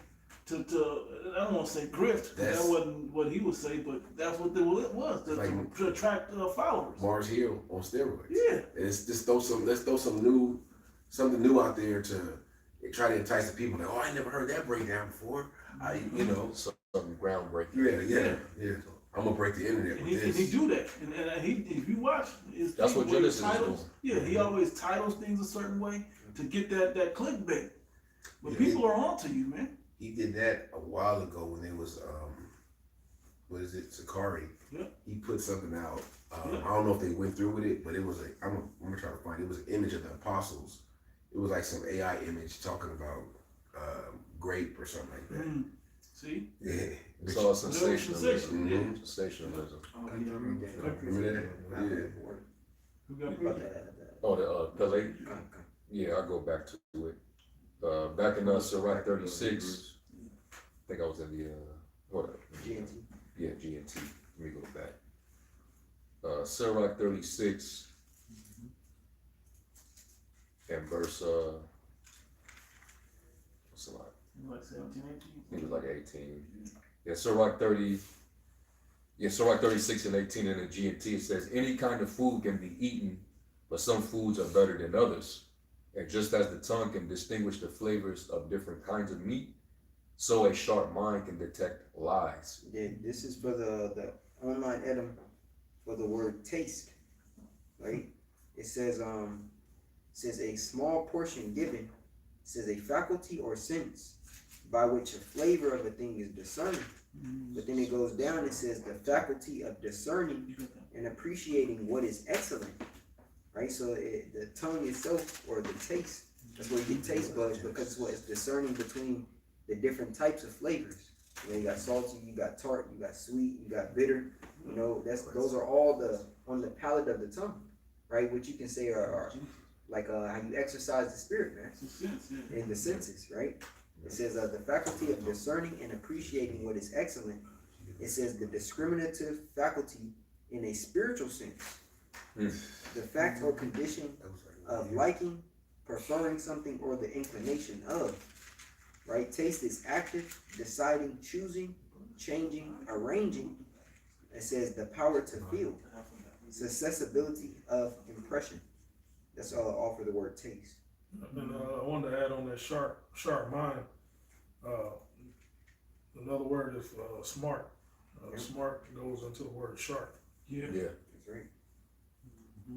to I don't want to say grift, 'cause That's- that wasn't what he would say, but that's what it was, to attract followers. Mars Hill on steroids. Yeah. Let's throw something new out there to try to entice the people. Like, I never heard that breakdown before. Something groundbreaking. Yeah. I'm gonna break the internet And with he this. do that, and if you watch, That's what Genesis is titles. doing. Yeah, he always titles things a certain way to get that clickbait. But Yeah, people are onto you, man. He did that a while ago when it was what is it, Sakari? Yeah. He put something out. Yeah. I don't know if they went through with it, but it was I'm gonna try to find it. It was an image of the apostles. It was like some AI image talking about grape or something like that. See? Yeah. It's all sensationalism. Yeah. Sensationalism. Remember that? Yeah. Who got About preaching? that. Oh, the Pele. Yeah, I'll go back to it. Back in Sirach 36, I think I was in the GNT. Yeah, GNT. Let me go back. Sirach 36 and verse what's a lot? Like 17, 18? It was like 18. Yeah, Sirach 30. Yeah, Sirach 36 and 18 in the GNT, it says, any kind of food can be eaten, but some foods are better than others. And just as the tongue can distinguish the flavors of different kinds of meat, so a sharp mind can detect lies. Yeah, this is for the online item for the word taste, right? It says a small portion given, says a faculty or sense by which a flavor of a thing is discerned. But then it goes down and says the faculty of discerning and appreciating what is excellent, right? So the tongue itself, or the taste, that's where you get taste buds, because it's what is discerning between the different types of flavors. You got salty, you got tart, you got sweet, you got bitter. Those are all on the palate of the tongue, right? Which you can say are like how you exercise the spirit, man, in the senses, right? It says the faculty of discerning and appreciating what is excellent. It says the discriminative faculty in a spiritual sense. The fact or condition of liking, preferring something, or the inclination of, right? Taste is active, deciding, choosing, changing, arranging. It says the power to feel. It's accessibility of impression. That's all for the word taste. And I wanted to add on that sharp mind. Another word is smart. Smart goes into the word sharp. Yeah. Yeah.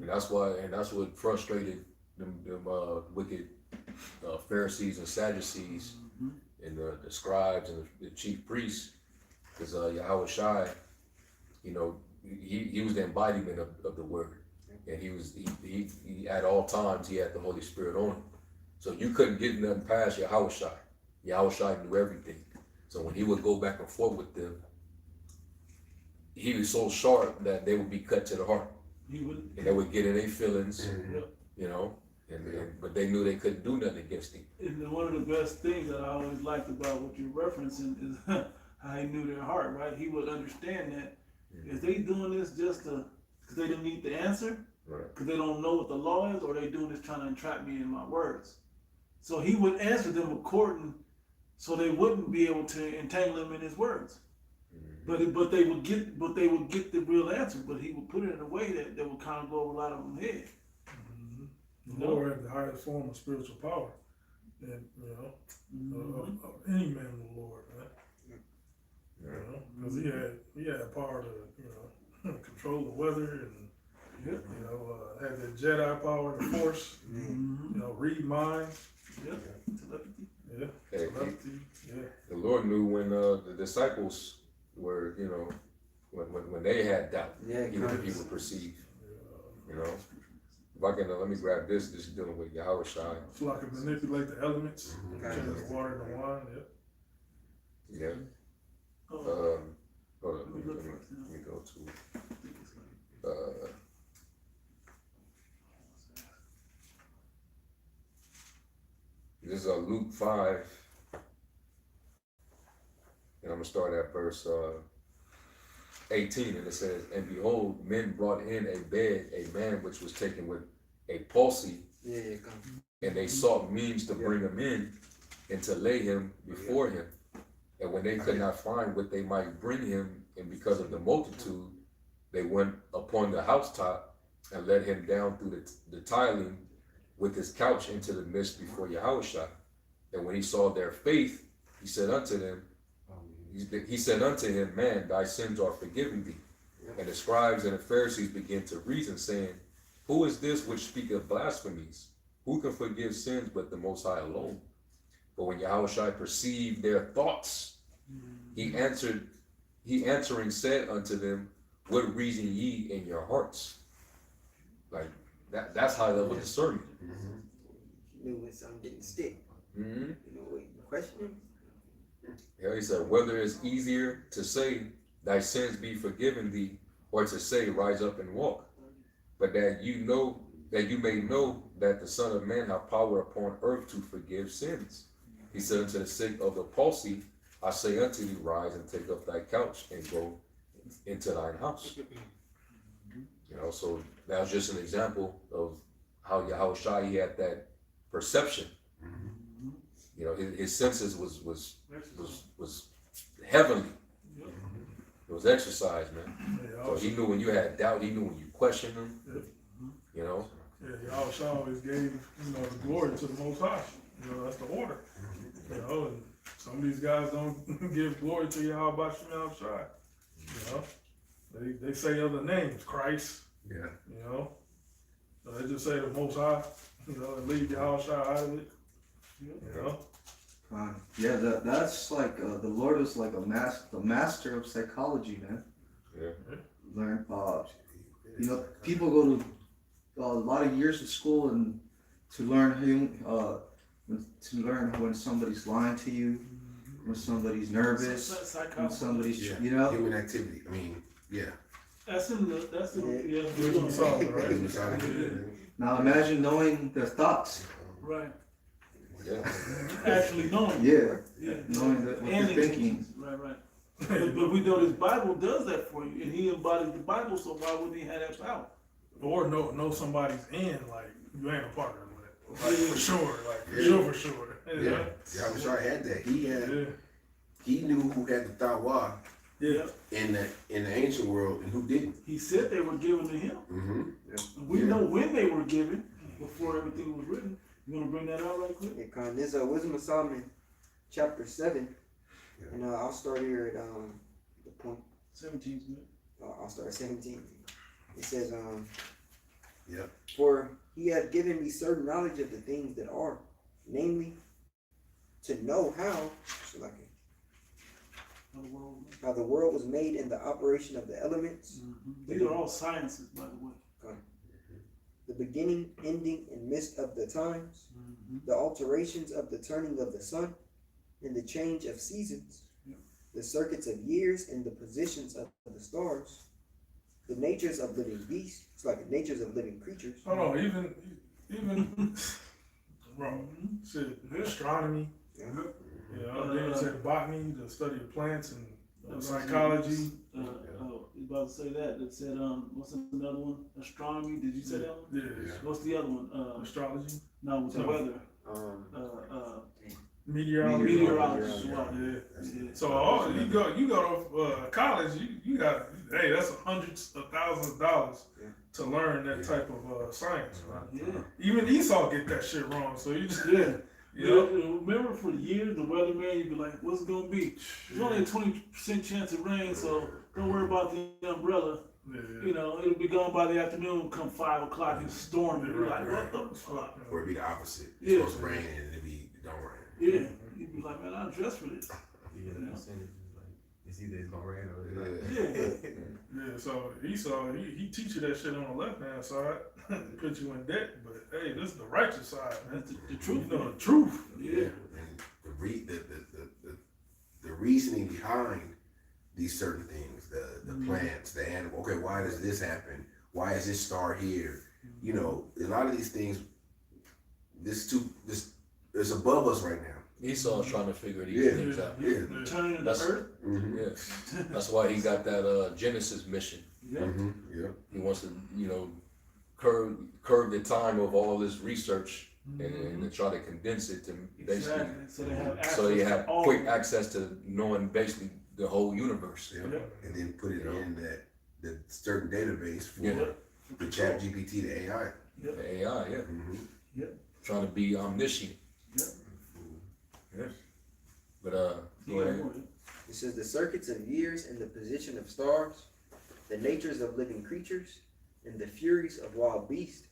That's right. And that's what frustrated them wicked Pharisees and Sadducees and the scribes and the chief priests, because Yahweh Shai, he was the embodiment of the word. and he at all times he had the Holy Spirit on him. So you couldn't get nothing past Yahushua. Yahushua knew everything. So when he would go back and forth with them, he was so sharp that they would be cut to the heart. He would. And they would get in their feelings, Yep. you know, but they knew they couldn't do nothing against him. And then one of the best things that I always liked about what you're referencing is how he knew their heart, right? He would understand that if they doing this just because they didn't need the answer, Right. because they don't know what the law is, or they doing this trying to entrap me in my words. So he would answer them according, so they wouldn't be able to entangle him in his words. But they would get the real answer. But he would put it in a way that would kind of go over a lot of them head. The Lord had the highest form of spiritual power, and of any man of the Lord, man. You know, because he had power to control the weather and had the Jedi power, the Force. Read minds. Yep. Telepathy. Yeah. Hey, Telepathy. Yeah. the Lord knew when the disciples were, when they had doubt, Yeah, he would perceive, you know. If I can, let me grab this is dealing with Yahushua. So I can manipulate the elements, Okay. change the water into wine. Yep. Yeah. Oh, Hold on, let me look first. let me go to, I think it's like- this is Luke 5, and I'm gonna start at verse 18, and it says, "And behold, men brought in a bed a man which was taken with a palsy, Yeah, come. and they sought means to bring him in and to lay him before him. And when they could not find what they might bring him, and because of the multitude, they went upon the housetop and let him down through the tiling with his couch into the midst before Yahushua. And when he saw their faith, he said unto them, he said unto him, Man, thy sins are forgiven thee. And the scribes and the Pharisees began to reason, saying, Who is this which speaketh blasphemies? Who can forgive sins but the Most High alone? But when Yahushua perceived their thoughts, he answering said unto them, What reason ye in your hearts? Like that's high level discernment. You knew when something didn't stick. Mm-hmm. You know what you questioning? Yeah, he said, whether it's easier to say, Thy sins be forgiven thee, or to say, Rise up and walk. But that you may know that the Son of Man hath power upon earth to forgive sins. He said unto the sick of the palsy, I say unto thee, Rise and take up thy couch and go into thine house. So that was just an example of how Yahushua, he had that perception. His senses was heavenly. It was exercise, man. Yeah, So he knew when you had doubt, he knew when you questioned him. Yeah, Yahushua always gave, the glory to the Most High. That's the order. And some of these guys don't give glory to Yahweh Yahushua. They say other names, Christ. Yeah. So they just say the Most High, and leave Yahushua out of it. Yeah, that's like the Lord is like the master of psychology, man. Yeah. Learn, people go to a lot of years of school and to learn when somebody's lying to you, when somebody's nervous, when somebody's Human activity. I mean, yeah. That's in the Wisdom of Solomon, right? Wisdom of Solomon. Now imagine knowing their thoughts. right. Yeah. Actually knowing. Yeah, Yeah. knowing what they're thinking. Right. But we know this Bible does that for you, and he embodies the Bible, so why wouldn't he have that power? Or know somebody's in, like you ain't a partner with it. Like for sure. Yeah. Yahushua had that. Yeah. He knew who had the Thawa Yeah. in the ancient world and who didn't. He said they were given to him. Mm-hmm. We know when they were given, before everything was written. You want to bring that out right quick? Yeah, Con. This Wisdom of Solomon, chapter 7, and I'll start here at the point. 17 is good. I'll start at 17. It says, Yep. For he hath given me certain knowledge of the things that are, namely, to know how the world was made and the operation of the elements. These are all sciences, by the way. the beginning, ending, and midst of the times, Mhm. the alterations of the turning of the sun, and the change of seasons, Yeah. the circuits of years and the positions of the stars, the natures of living beasts, it's like the natures of living creatures. Oh no, even bro, shit, astronomy. Yeah. You know, then you said botany, the study of plants, and Uh, psychology. You about to say that? That said, what's another one? Astronomy. Did you say that one? Yeah, What's the other one? astrology, No, with the No. weather. Um, meteorology. Meteorology. Yeah. Wow. Yeah. Yeah. So all you go to college, you got hey, that's hundreds of thousands of dollars Yeah. to learn that type of science. Man. Yeah. Even Esau get that shit wrong. So you just Yeah. you know. Remember for years, the weatherman, you'd be like, what's it going to be? There's only a 20% chance of rain, so don't worry about the umbrella. Yeah. You know, it'll be gone by the afternoon, come 5 o'clock, it's storming. You're like, what the fuck? Or it'd be the opposite. It's Yeah. supposed to rain and it'd be it don't rain. Yeah. You'd be like, man, I'm dressed for this. Yeah, the percentage is like, it's either it's gonna rain or it's Yeah. not. Yeah, so Esau, he teach you that shit on the left hand side, put you in debt. But hey, this is the righteous side, man. That's the truth. You know the truth. Yeah. And the reasoning behind these certain things, the plants, the animal. Okay, why does this happen? Why is this star here? You know, a lot of these things, this is above us right now. Esau's trying to figure these Yeah. things out. Yeah. Turning the That's- earth. Mm-hmm. Yeah, that's why he got that Genesis mission. Yeah. Mm-hmm. Yeah. He wants to, curb the time of all this research and to try to condense it to basically, Exactly. So they have access so you to have all quick access to knowing basically the whole universe. Yeah. Yeah. And then put it in that certain database for Yeah. the chat GPT, the AI. The AI, yeah, Mm-hmm. trying to be omniscient. Yeah. Yeah. But go Yeah. ahead. it says the circuits of years and the position of stars, the natures of living creatures, and the furies of wild beasts,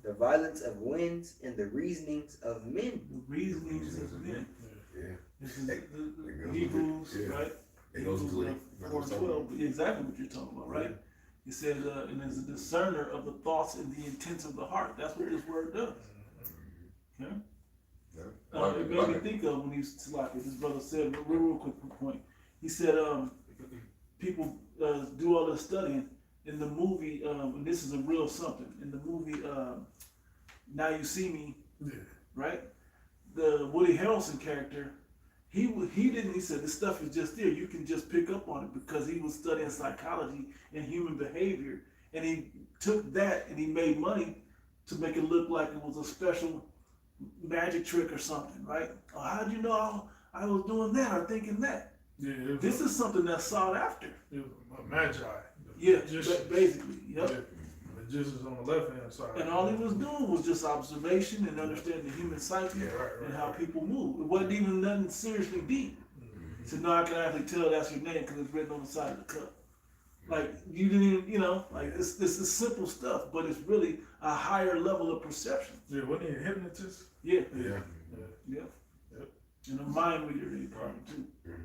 the violence of winds, and the reasonings of men. The reasonings of men. Yeah. This is It the goes Hebrews, into- yeah. right? It goes into Hebrews, it. 4 and 12, exactly what you're talking about, right? It says, and is a discerner of the thoughts and the intents of the heart. That's what this word does. Okay? Yeah. It made me think of when he was like this brother said, real quick point. He said, people do all this studying in the movie, and this is a real something. In the movie, Now You See Me, Yeah. right? The Woody Harrelson character, he said this stuff is just there. You can just pick up on it because he was studying psychology and human behavior, and he took that and he made money to make it look like it was a special magic trick or something, right? Oh, how'd you know I was doing that or thinking that? Yeah, it was, This is something that's sought after. it was a magi. Yeah, Just, basically, yep. the just is on the left hand side. And all he was doing was just observation and understanding the human psyche Yeah, right, and how right. people move. It wasn't even nothing seriously deep. He said, no, I can actually tell that's your name because it's written on the side of the cup. Like, you didn't even, like, this is simple stuff, but it's really a higher level of perception. Yeah, wasn't he a hypnotist? Yeah, Yeah. yeah. Yep. And a mind reader, they probably too. Mm-hmm.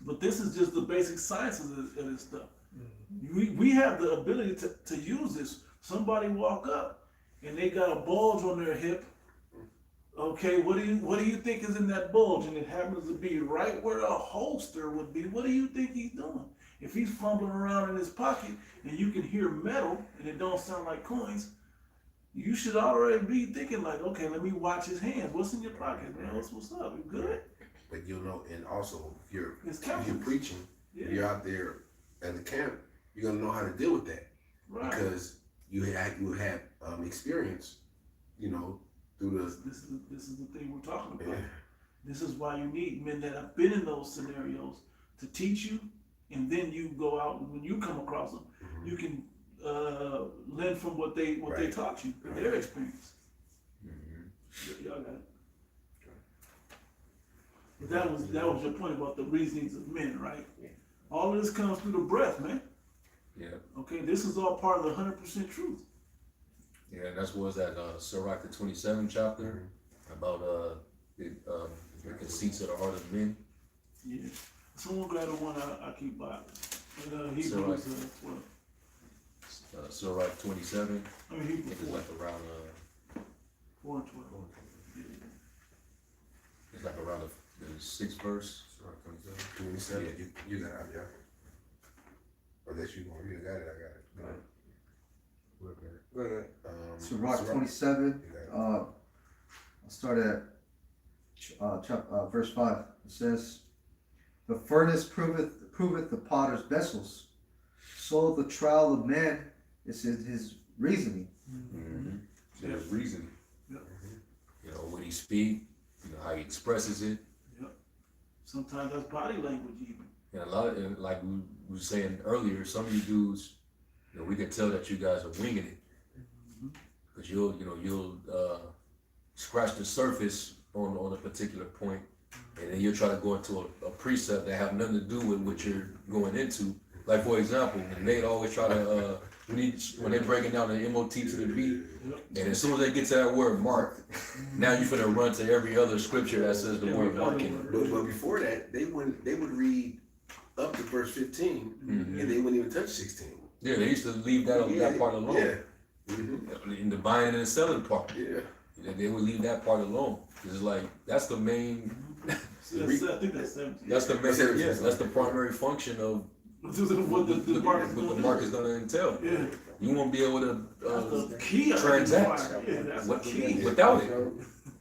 But this is just the basic sciences of this stuff. Mm-hmm. We have the ability to use this. Somebody walk up and they got a bulge on their hip. Okay, what do you think is in that bulge? And it happens to be right where a holster would be. What do you think he's doing? If he's fumbling around in his pocket and you can hear metal and it don't sound like coins, you should already be thinking like, okay, let me watch his hands. What's in your pocket, man? What's up? You good? But you'll know, and also if you're It's preaching, Yeah. if you're out there at the camp, you're gonna know how to deal with that Right. because you have experience, through This is the thing we're talking the about. This is why you need men that have been in those scenarios to teach you, and then you go out and when you come across them, you can learn from what they Right. taught you, their experience. Y'all got it. But that was your point about the reasonings of men, right? Yeah. All of this comes through the breath, man. Yeah, Okay, this is all part of the 100% truth. yeah, and that's was that Sirach the 27th chapter about the conceits of the heart of men. Yeah. Someone grab the one I keep by. And So, Hebrews 12. Surah 27. I mean, I Hebrews think it's 4, like around 4 and 12. it's like around the 6th verse. 27. Yeah, you got it, yeah. Or that you want, you got it, I got it. Go ahead. Go ahead. Sirach 27. You got it. I'll start at verse 5. It says, "The furnace proveth the potter's vessels, so the trial of man is in his reasoning." Mm-hmm. So there's reason. Yep. You know, when he speak, you know, how he expresses it. Sometimes that's body language even. And a lot of, and like we were saying earlier, some of you dudes, you know, we can tell that you guys are winging it. Because you'll scratch the surface on a particular point, and then you'll try to go into a precept that have nothing to do with what you're going into. Like for example, they always try to when they're breaking down the MOT to the beat, and as soon as they get to that word mark, now you're finna run to every other scripture that says the word mark in it. But before that, they would read up to verse 15, Mhm. and they wouldn't even touch 16. Yeah, they used to leave that part alone. Yeah. Mm-hmm. In the buying and selling part. Yeah. They would leave that part alone. It's like that's the main. I think that's 17. That's the main. Yes, that's the primary function of what the mark is going to entail. Yeah. You won't be able to That's the key. transact Yeah, that's what, the key. without it.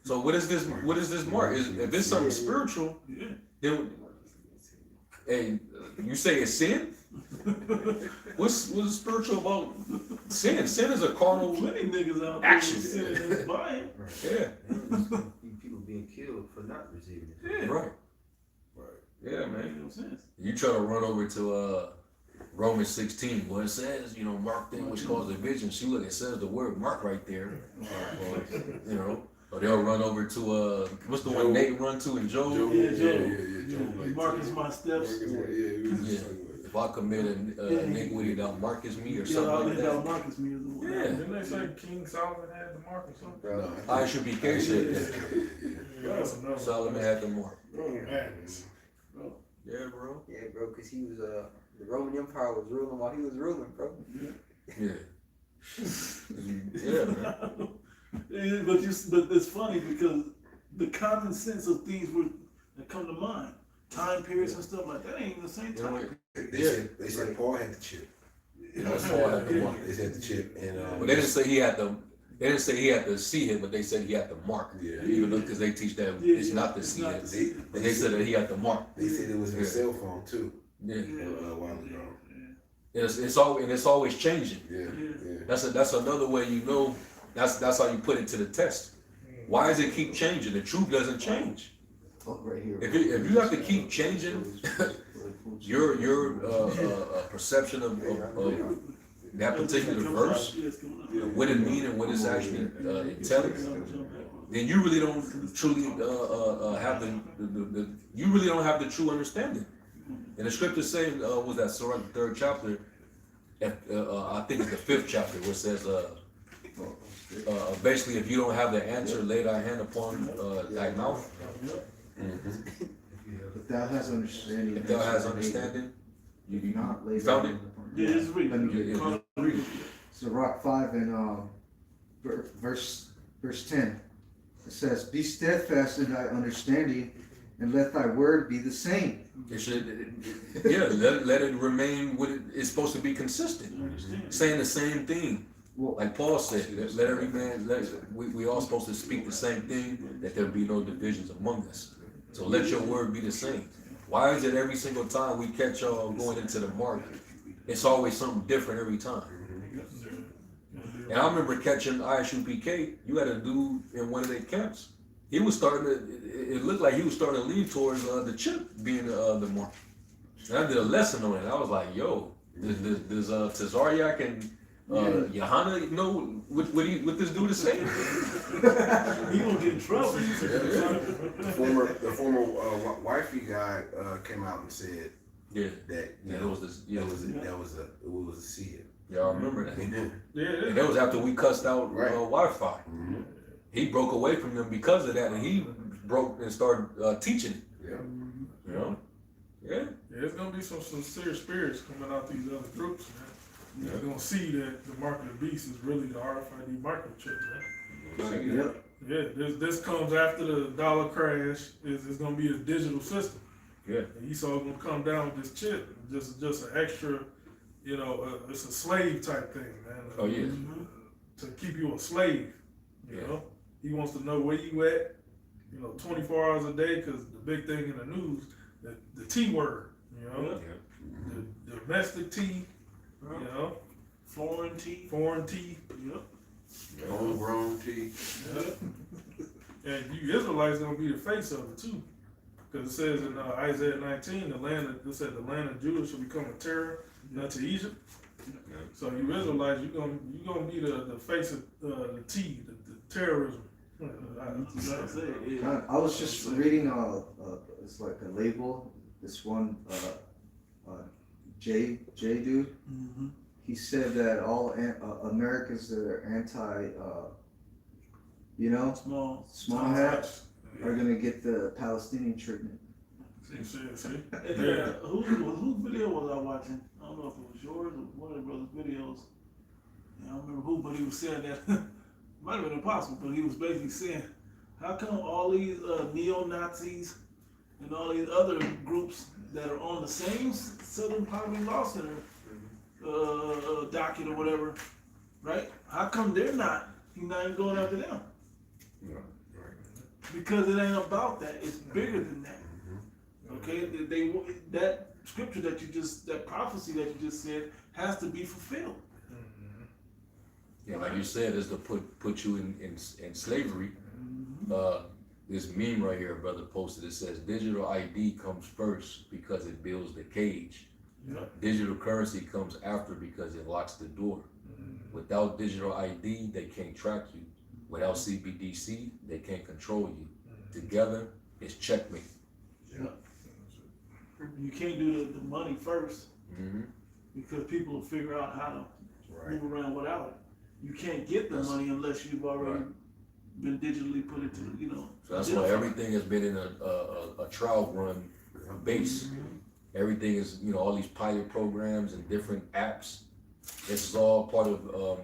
So what is this? What is this mark? If it's something spiritual, Yeah. then hey, you say it's sin. What's spiritual about sin? Sin is a carnal. Plenty niggas out there Action. sitting and buying. Yeah. People being killed for not receiving it. Yeah. Right. Right. Yeah, Make man. no sense. You try to run over to Romans 16, where it says, you know, mark them which cause division. See, look, it says the word mark right there. Or, you know, or they'll run over to what's the one Job. Nate run to in Job? Job. Yeah, Yeah, Job. Job, like, Marcus my steps. Yeah. If I commit an iniquity, thou markest me or Yeah, something I'll like let that. Marcus me as well. Yeah. Didn't they say King Solomon had the mark or something? Bro. I should be case said that. Yeah, that's another. Solomon had the mark. Madness. Yeah, bro. Yeah, bro, because he was the Roman Empire was ruling while he was ruling, bro. Yeah. Yeah, man. Yeah, but it's funny because the common sense of things that come to mind, time periods and stuff like that ain't even the same You know time. what? They said Paul had the chip. That's Paul had the mark. They said the chip, and But they didn't say he had the. They didn't say he had to see it, but they said he had the mark. Yeah. Even though because they teach that Yeah, it's not to it's see not it. to see it. And they said that he had the mark. They said it was in a Yeah. cell phone too. Yeah. A while ago. It's always changing. Yeah. Yeah. That's another way you know. That's how you put it to the test. Why does it keep changing? The truth doesn't change. Right here. If you have to keep changing your perception of that particular verse, what it means and what it's actually telling, then you really don't truly have you really don't have the true understanding. And the scripture saying was that Surah the 3rd chapter, I think it's the 5th chapter, where it says basically if you don't have the answer, lay thy hand upon thy mouth. If thou hast understanding. If thou has understanding, You do not lay You found down it? upon Yeah, it's real. Let me get it. Read it. Sirach 5 and verse 10. It says, "Be steadfast in thy understanding, and let thy word be the same." it should, yeah, let it remain what it's supposed to be consistent, saying the same thing. Well, Like Paul said, let every man, we all supposed to speak the same thing, that there be no divisions among us. So let your word be the same. Why is it every single time we catch y'all going into the mark, it's always something different every time? And I remember catching ISUPK, you had a dude in one of their camps. He was starting to, it looked like he was starting to lean towards the chip being the mark. And I did a lesson on it. I was like, yo, does Tazariak and Johanna know what this dude is saying? He gonna get in trouble. The former wifey guy came out and said Yeah. that Yeah, it was this. Yeah, it was a seed. yeah, I remember that. Yeah, And that was after we cussed out Right. Wi-Fi. Mm-hmm. He broke away from them because of that, and he broke and started teaching it. Yeah. You know? Yeah. yeah, there's gonna be some sincere spirits coming out these other groups, man. you're gonna see that the mark of the beast is really the RFID microchip, man. Yep. Yeah, this comes after the dollar crash. It's gonna be a digital system. Yeah. And Esau's gonna come down with this chip, just an extra, it's a slave type thing, man. Oh, yeah. To keep you a slave, you Yeah. know. He wants to know where you at, 24 hours a day, because the big thing in the news, the T word, Yeah. the domestic T, Foreign tea. foreign T, Yep. Homegrown tea. and you Israelites gonna be the face of it too, because it says in Isaiah 19, the land of Judah shall become a terror unto Egypt. So you Israelites, you gonna be the face of the T, the terrorism. That's it. Yeah. I was just reading it's like a label. This one J dude. Mm-hmm. He said that all Americans that are anti, small hats are gonna get the Palestinian treatment. See? Yeah. Whose video was I watching? I don't know if it was yours or one of the brothers' videos. I don't remember who, but he was saying that might have been impossible, but he was basically saying, how come all these neo-Nazis and all these other groups that are on the same Southern Poverty Law Center docket or whatever, right? How come he's not even going after them? Because it ain't about that. It's bigger than that. Okay, that scripture that prophecy that you just said has to be fulfilled. Yeah, like you said, is to put you in slavery. This meme right here, brother posted, it says digital ID comes first because it builds the cage. Digital currency comes after because it locks the door. Without digital ID, they can't track you. Without CBDC, they can't control you. Together, it's checkmate. You can't do the money first because people will figure out how to move around without it. You can't get the money unless you've already been digitally put into, So that's why everything has been in a trial run base. Everything is, all these pilot programs and different apps. This is all part of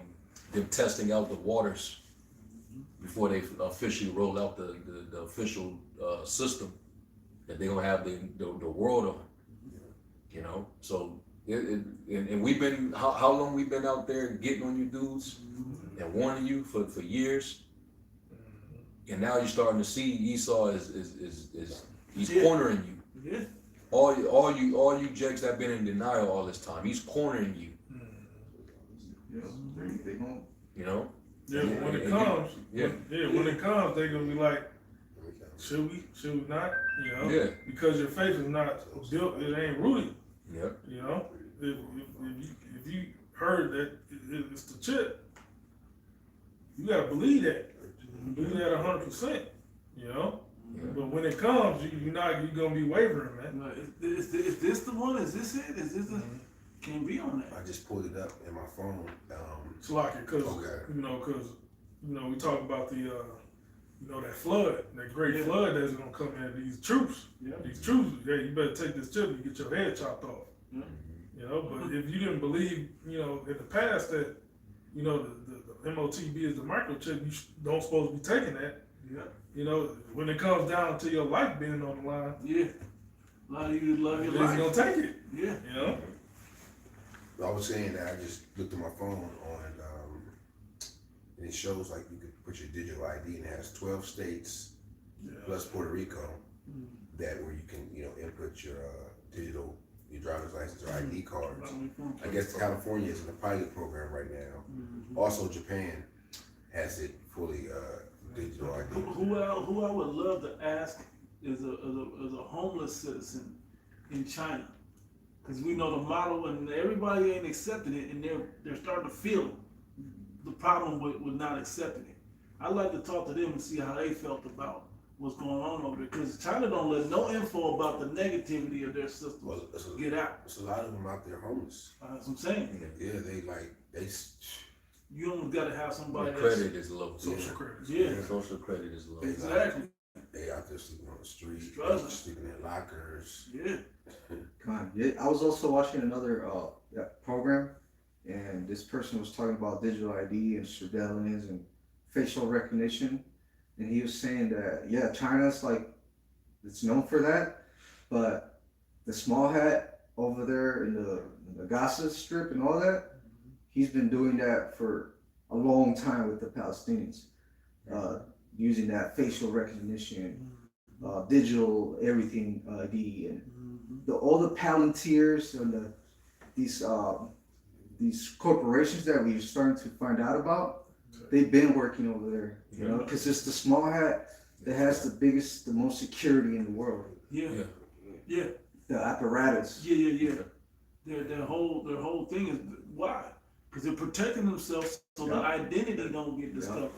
them testing out the waters before they officially roll out the official system that they're gonna have the world on. So and we've been how long we've been out there getting on you dudes and warning you for years, and now you're starting to see Esau is he's cornering you. Yeah. All you jakes that been in denial all this time, he's cornering you. They won't. Yeah, but when it comes, when it comes, they're gonna be like, should we not? Yeah. Because your faith is not built, it ain't rooted. Yeah. If you heard that it's the chip, you gotta believe that. Believe that 100%. But when it comes, you're gonna be wavering, man. Is this the one? Is this it? Is this the? Can't be on that. I just pulled it up in my phone. It's like it, cause we talk about the that flood, that great flood that's gonna come in. These troops, you better take this chip and get your head chopped off. But if you didn't believe, in the past that, the MOTB is the microchip, you don't supposed to be taking that. When it comes down to your life being on the line, a lot of you love your you're life. gonna take it. Yeah. I was saying that I just looked at my phone and it shows like you could put your digital ID and it has 12 states plus Puerto Rico that where you can input your your driver's license or ID cards. I guess California is in a pilot program right now. Also Japan has it fully digital ID. Who I would love to ask is a homeless citizen in China. Because we know the model and everybody ain't accepting it, and they're starting to feel the problem with not accepting it. I'd like to talk to them and see how they felt about what's going on over there. Because China don't let no info about the negativity of their system get out. There's a lot of them out there homeless. That's what I'm saying. Yeah, they. You almost got to have somebody The credit is low. Social credit. Yeah. Social credit is low. Exactly. They out there sleeping on the street, Struggling. sleeping in lockers. Yeah. Come on. Yeah, I was also watching another program, and and this person was talking about digital ID and surveillance and facial recognition, and he was saying that yeah, China's like it's known for that, but the small hat over there in the Gaza Strip and all that, he's been doing that for a long time with the Palestinians, using that facial recognition, digital everything ID, and all the Palantirs and these corporations that we're starting to find out about, they've been working over there, you know, because it's the small hat that has the most security in the world. Yeah. Yeah. Yeah. The apparatus. Yeah. Their whole thing is why? Because they're protecting themselves so the identity don't get discovered.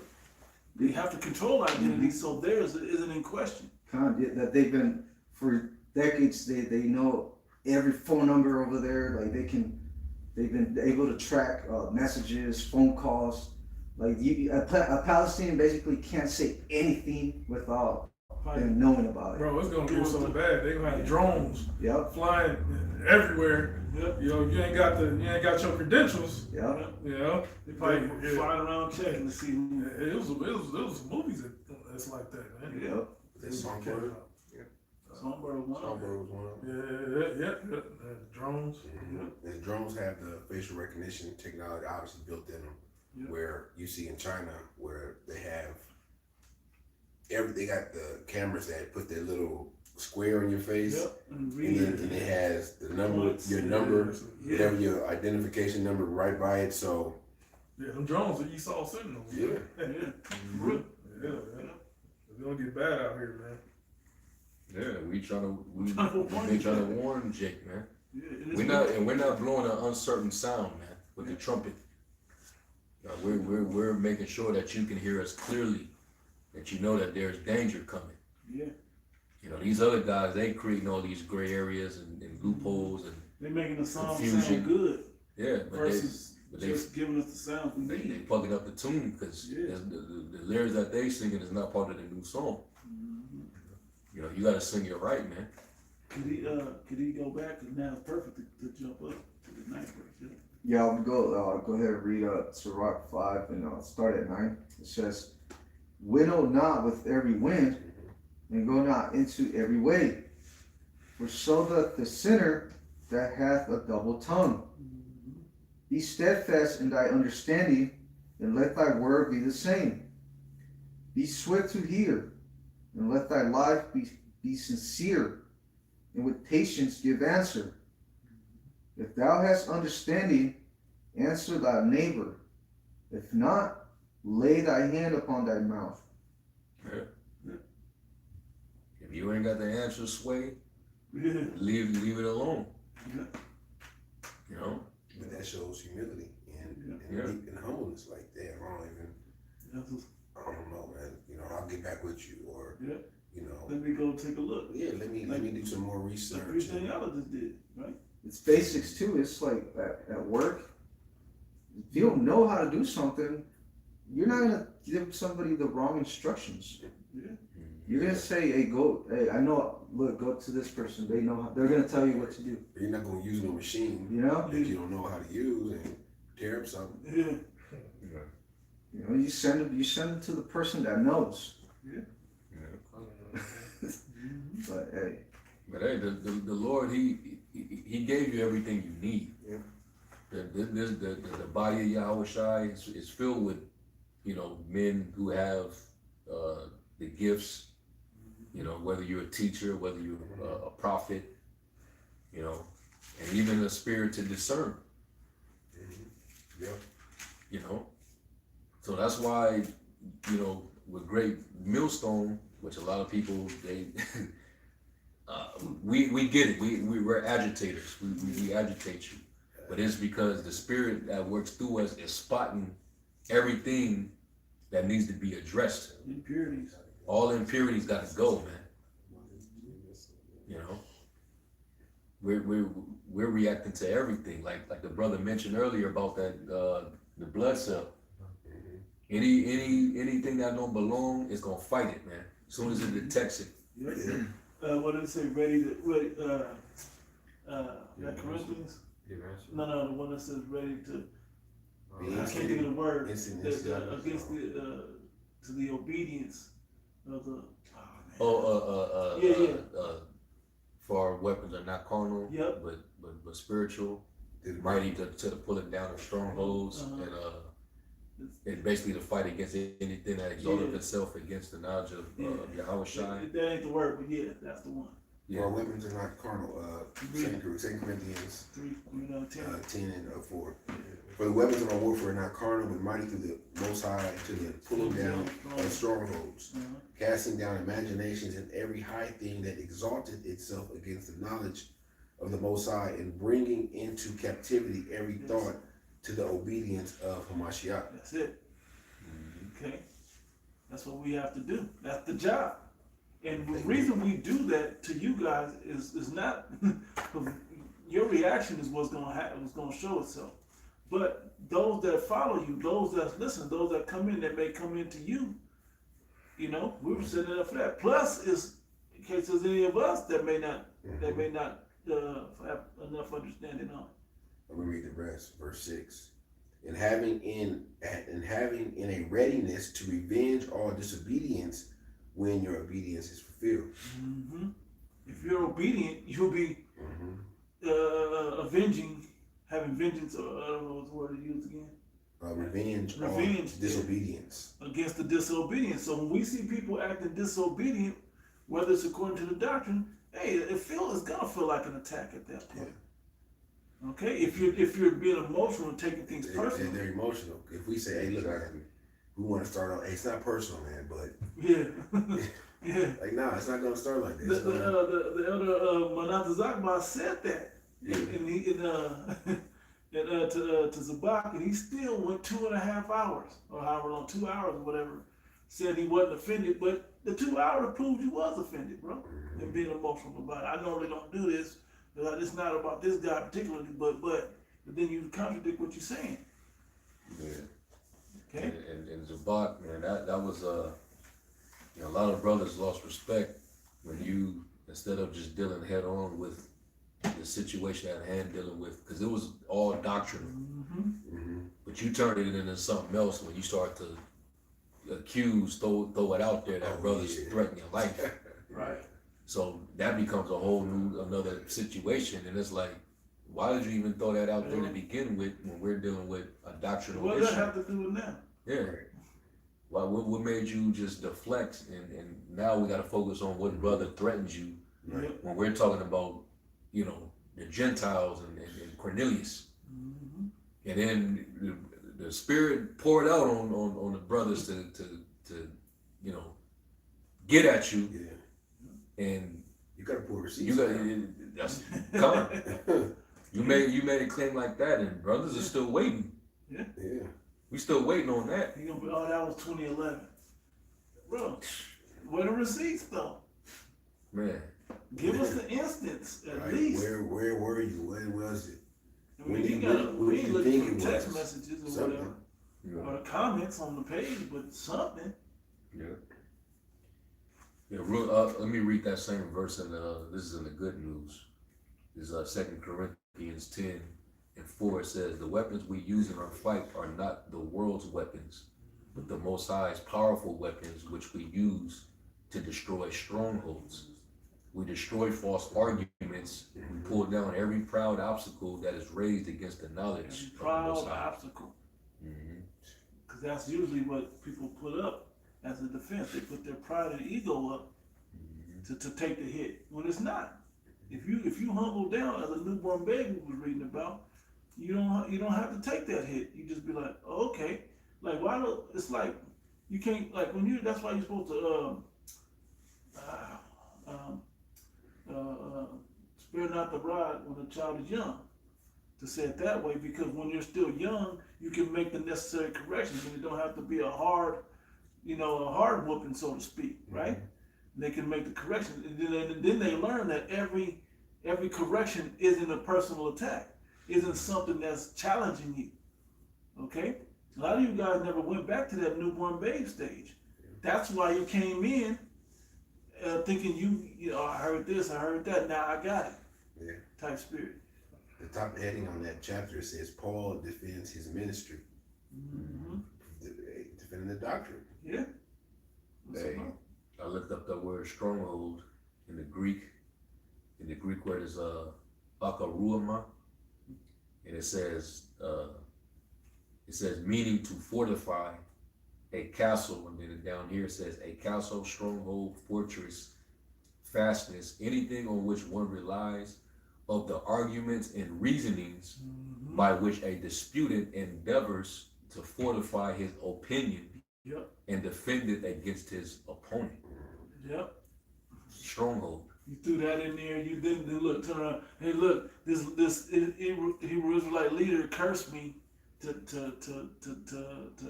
They have to control identity, so theirs isn't in question. That they've been for decades. They know every phone number over there. Like they've been able to track messages, phone calls. Like a Palestinian basically can't say anything without them knowing about it. Bro, it's gonna get so bad. They gonna have drones Yep. flying everywhere. Yep. You know, you ain't got your credentials. Yep. You know, They probably Yeah. flying around checking to see who. it was movies that's like that, man. Yeah. That Songbird. Songbird one. Songbird was one of them. Yeah. Drones. And the drones have the facial recognition technology obviously built in them. Yeah. Where you see in China where they have they got the cameras that put their little square on your face, Yep. And and read then it. and it has the number, Points. your number, Yeah. whatever your identification number right by it. So Yeah, them drones that you saw sitting over yeah, there. Yeah. Yeah. It's gonna get bad out here, man. Yeah, we been warn trying to warn Jake, man. Yeah. And it's We're not blowing an uncertain sound, man, with the trumpet. We're making sure that you can hear us clearly, that you know that there's danger coming. Yeah. You know, these other guys, they creating all these gray areas and loopholes and They're making the song Confusion. sound good yeah, versus but they just giving us the sounds we they need. fucking up the tune because Yeah. the lyrics that they singing is not part of the new song. You know, you gotta sing it right, man. Could he go back? Cause now it's perfect to jump up to the ninth verse. Yeah. Yeah, I'll go ahead and read Sirach 5 and start at 9. It says, "Winnow not with every wind, and go not into every way. For so doth the sinner that hath a double tongue. Be steadfast in thy understanding, and let thy word be the same. Be swift to hear, and let thy life be sincere, and with patience give answer. If thou hast understanding, answer thy neighbor. If not, lay thy hand upon thy mouth." If you ain't got the answer, Sway, Yeah. leave it alone. Yeah. You know? but that shows humility and Yeah. and humbleness. Like damn, I don't know, man. You know, I'll get back with you, or Yeah. you know, Let me go take a look. yeah, let me do some more Like research. everything y'all just did, right? It's basics too. It's like at work, if you don't know how to do something, you're not gonna give somebody the wrong instructions. Yeah. You're gonna say, "Hey, I know. Look, go to this person. They know. They're gonna tell you what to do." You're not gonna use no machine You know. that you don't know how to use and tear up something. Yeah. You know. You send them to the person that knows. But hey, But hey, the Lord, he gave you everything you need. Yeah. The body of Yahweh Shai is filled with, you know, men who have the gifts. You know, whether you're a teacher, whether you're a prophet, you know, and even a spirit to discern. Yeah. You know, so that's why, you know, with Great Millstone, which a lot of people we get it. We're agitators. We agitate you, but it's because the spirit that works through us is spotting everything that needs to be addressed. Impurities. All impurities got to go, man. You know, we're reacting to everything. Like the brother mentioned earlier about that the blood cell. Anything that don't belong is gonna fight it, man. As soon as it detects it. Yeah. What did it say? That Corinthians? Yeah, man. No, the one that says ready to Be I can't instant- think of the word, instant- against the, to the obedience of the, For our weapons are not carnal, Yep. but spiritual, mighty to pull it down in strongholds, and basically to fight against anything that exalted itself against the knowledge of Yahweh Shai. that ain't the word, but yeah, that's the one. For our weapons are not carnal. Second Corinthians 3, 10. 10 and 4. For the weapons of our warfare are not carnal, but mighty through the Most High to the pulling down of strongholds, casting down imaginations and every high thing that exalted itself against the knowledge of the Most High, and bringing into captivity every thought to the obedience of Hamashiach. That's it. Okay? That's what we have to do. That's the job. And the reason we do that to you guys is not your reaction is what's gonna happen, what's gonna show itself. But those that follow you, those that listen, those that come in, that may come into you, we were setting it up for that. Plus, is in case there's any of us that may not have enough understanding on it. Let me read the rest. Verse 6. And having in a readiness to revenge all disobedience when your obedience is fulfilled. If you're obedient, you'll be having vengeance, or I don't know what the word to use again. Revenge all disobedience. Against the disobedience. So when we see people acting disobedient, whether it's according to the doctrine, hey, it's gonna feel like an attack at that point. Yeah. Okay, if you're being emotional and taking things personal, they're emotional. If we say, "Hey, look, man, we want to start on," hey, it's not personal, man, but yeah, like, nah, it's not gonna start like this. The elder Manat Zakba said that, to Zabak, and he still went 2.5 hours, or however long, 2 hours or whatever. Said he wasn't offended, but the 2 hours proved he was offended, bro, and being emotional about it. I normally don't do this. It's not about this guy particularly, but then you contradict what you're saying. Yeah. Okay. And Zabak, man, that was a lot of brothers lost respect when you, instead of just dealing head on with the situation at hand, dealing with, because it was all doctrinal, but you turned it into something else when you start to accuse, throw it out there that brothers threaten your life. Right. So that becomes a whole another situation, and it's like, why did you even throw that out there to begin with when we're dealing with a doctrinal issue? What does that have to do with now? Yeah. Well, what made you just deflect, and now we got to focus on what brother threatens you when we're talking about, the Gentiles and Cornelius, and then the Spirit poured out on the brothers to get at you. Yeah. And you gotta pull receipts. You got that's coming. You made a claim like that, and brothers are still waiting. Yeah. We still waiting on that. He gonna be, that was 2011, bro. Where the receipts though? Man, give us the instance at least. least. Where were you? When was it? I mean, we ain't looking for text messages or whatever, or the comments on the page, but something. Yeah. Let me read that same verse, and this is in the good news. This is 2 Corinthians 10:4. It says, "The weapons we use in our fight are not the world's weapons, but the Most High's powerful weapons, which we use to destroy strongholds. We destroy false arguments. We pull down every proud obstacle that is raised against the knowledge of the Most High." Obstacle. Because that's usually what people put up as a defense. They put their pride and ego up to take the hit when it's not. If you humble down, as a newborn baby was reading about, you don't have to take that hit. You just be like, oh, okay. Like, why do, it's like you can't, like, when you, that's why you're supposed to spare not the rod when the child is young, to say it that way, because when you're still young, you can make the necessary corrections, and it don't have to be a hard whooping, so to speak, right? They can make the corrections, and then they learn that every correction isn't a personal attack, isn't something that's challenging you. Okay, a lot of you guys never went back to that newborn babe stage. That's why you came in thinking I heard this, I heard that, now I got it. Type spirit. The top heading on that chapter says Paul defends his ministry. Mhm. defending the doctrine. Yeah. That's Hey, about- I looked up that word stronghold in the Greek. In the Greek word is akaruama, and it says meaning to fortify a castle, and then down here it says a castle, stronghold, fortress, fastness, anything on which one relies, of the arguments and reasonings Mhm. by which a disputant endeavors to fortify his opinion Yep. and defend it against his opponent. Yep. Stronghold. You threw that in there. You didn't look. Turn around. Hey, look. This Hebrew Israelite leader cursed me to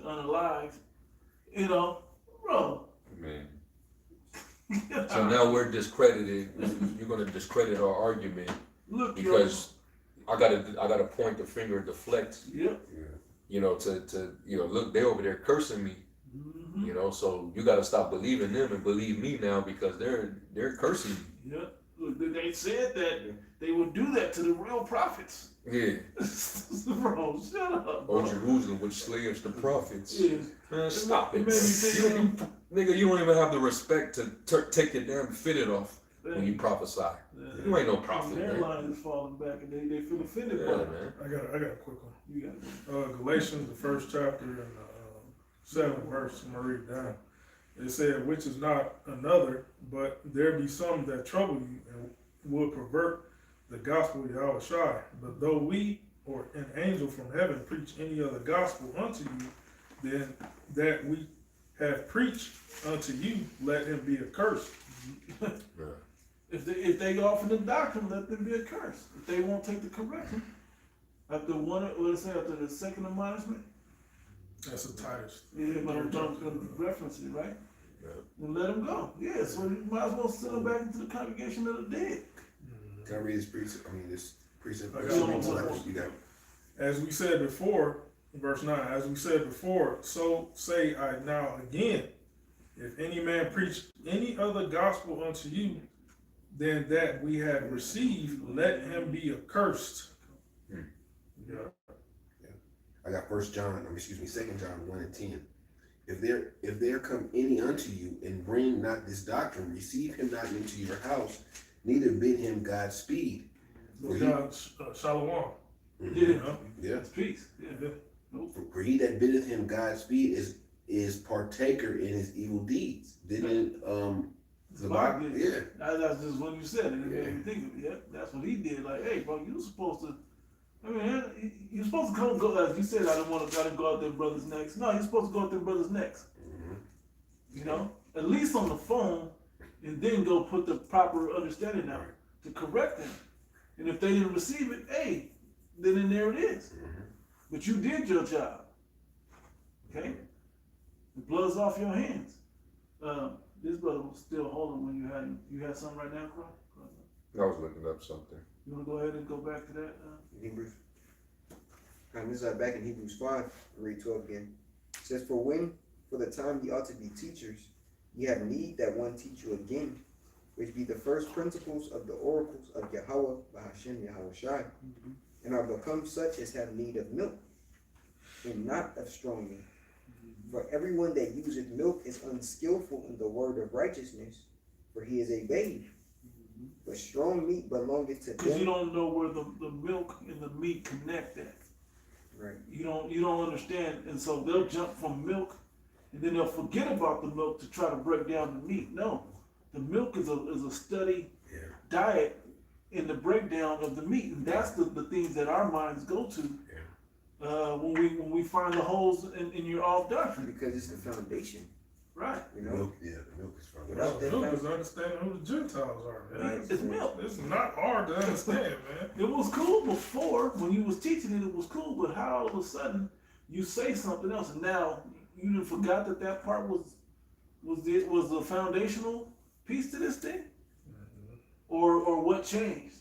unalive. You know, bro. Man. So now we're discredited. You're going to discredit our argument Look, because I gotta point the finger and deflect. Yep. You know, to look, they're over there cursing me. Mm-hmm. You know, so you gotta stop believing them and believe me now because they're cursing me. Yep. Look, they said that they would do that to the real prophets. Yeah. Bro, shut up. Oh, Bro. Jerusalem, which slaves the prophets. Yeah. Man, stop it. It made me think Nigga, you don't even have the respect to take your damn fitted off when you prophesy. You ain't no prophet, Their man. line is falling back, and they feel offended Yeah, by it. man. I got a quick one. You got it. Galatians, the first chapter and 7th verse. I'm gonna read it down. It said, "Which is not another, but there be some that trouble you and will pervert the gospel of Yahweh Shai. But though we or an angel from heaven preach any other gospel unto you, then that we have preached unto you, let him be accursed." Yeah. If they offer the doctrine, let them be a curse. If they won't take the correction, after after the second admonishment, That's a Titus. yeah, but I'm going to reference it, right? Yeah. And let them go. Yeah, so you might as well send them back into the congregation of the dead. Can I read this precept? This precept. I got one. You got. As we said before, verse 9, as we said before, so say I now again, if any man preach any other gospel unto you than that we have received, let him be accursed. Hmm. Yeah. I got 2 John 1:10. If there come any unto you and bring not this doctrine, receive him not into your house, neither bid him Godspeed. For he, God, shalom. Yeah, yeah. it's peace. Yeah. For he that biddeth him Godspeed is partaker in his evil deeds. Didn't It's the about Bible? it. Yeah. That's just when you said it. It Yeah. made me think of it. Yeah, that's what he did. Like, hey, bro, you supposed to. I mean, you're supposed to go. As you said, I gotta go out there, brothers' necks. No, you're supposed to go out there, brothers' necks. You know, at least on the phone, and then go put the proper understanding out to correct them. And if they didn't receive it, hey, then there it is. But you did your job. Okay, the blood's off your hands. This brother was still holding when you had something right now, Crow? I was looking up something. You want to go ahead and go back to that? Hebrews. And this is back in Hebrews 5, read 12 again. It says, for the time ye ought to be teachers, ye have need that one teach you again, which be the first principles of the oracles of Yahweh, Bahashem Yahweh Shai, and are become such as have need of milk, and not of strong meat. For everyone that useth milk is unskillful in the word of righteousness, for he is a babe. But strong meat belongeth to Because you them. don't know where the milk and the meat connect at. Right. You don't understand, and so they'll jump from milk, and then they'll forget about the milk to try to break down the meat. No, the milk is a steady diet in the breakdown of the meat, and that's the things that our minds go to when we find the holes in your off doctrine. Because it's the foundation, Right. you know. Milk, yeah, the milk is from Without that Milk is understanding who the Gentiles are, man. It's milk. It's not hard to understand, man. It was cool before when you was teaching it. It was cool, but how all of a sudden you say something else, and now you forgot that part was the foundational piece to this thing, or what changed?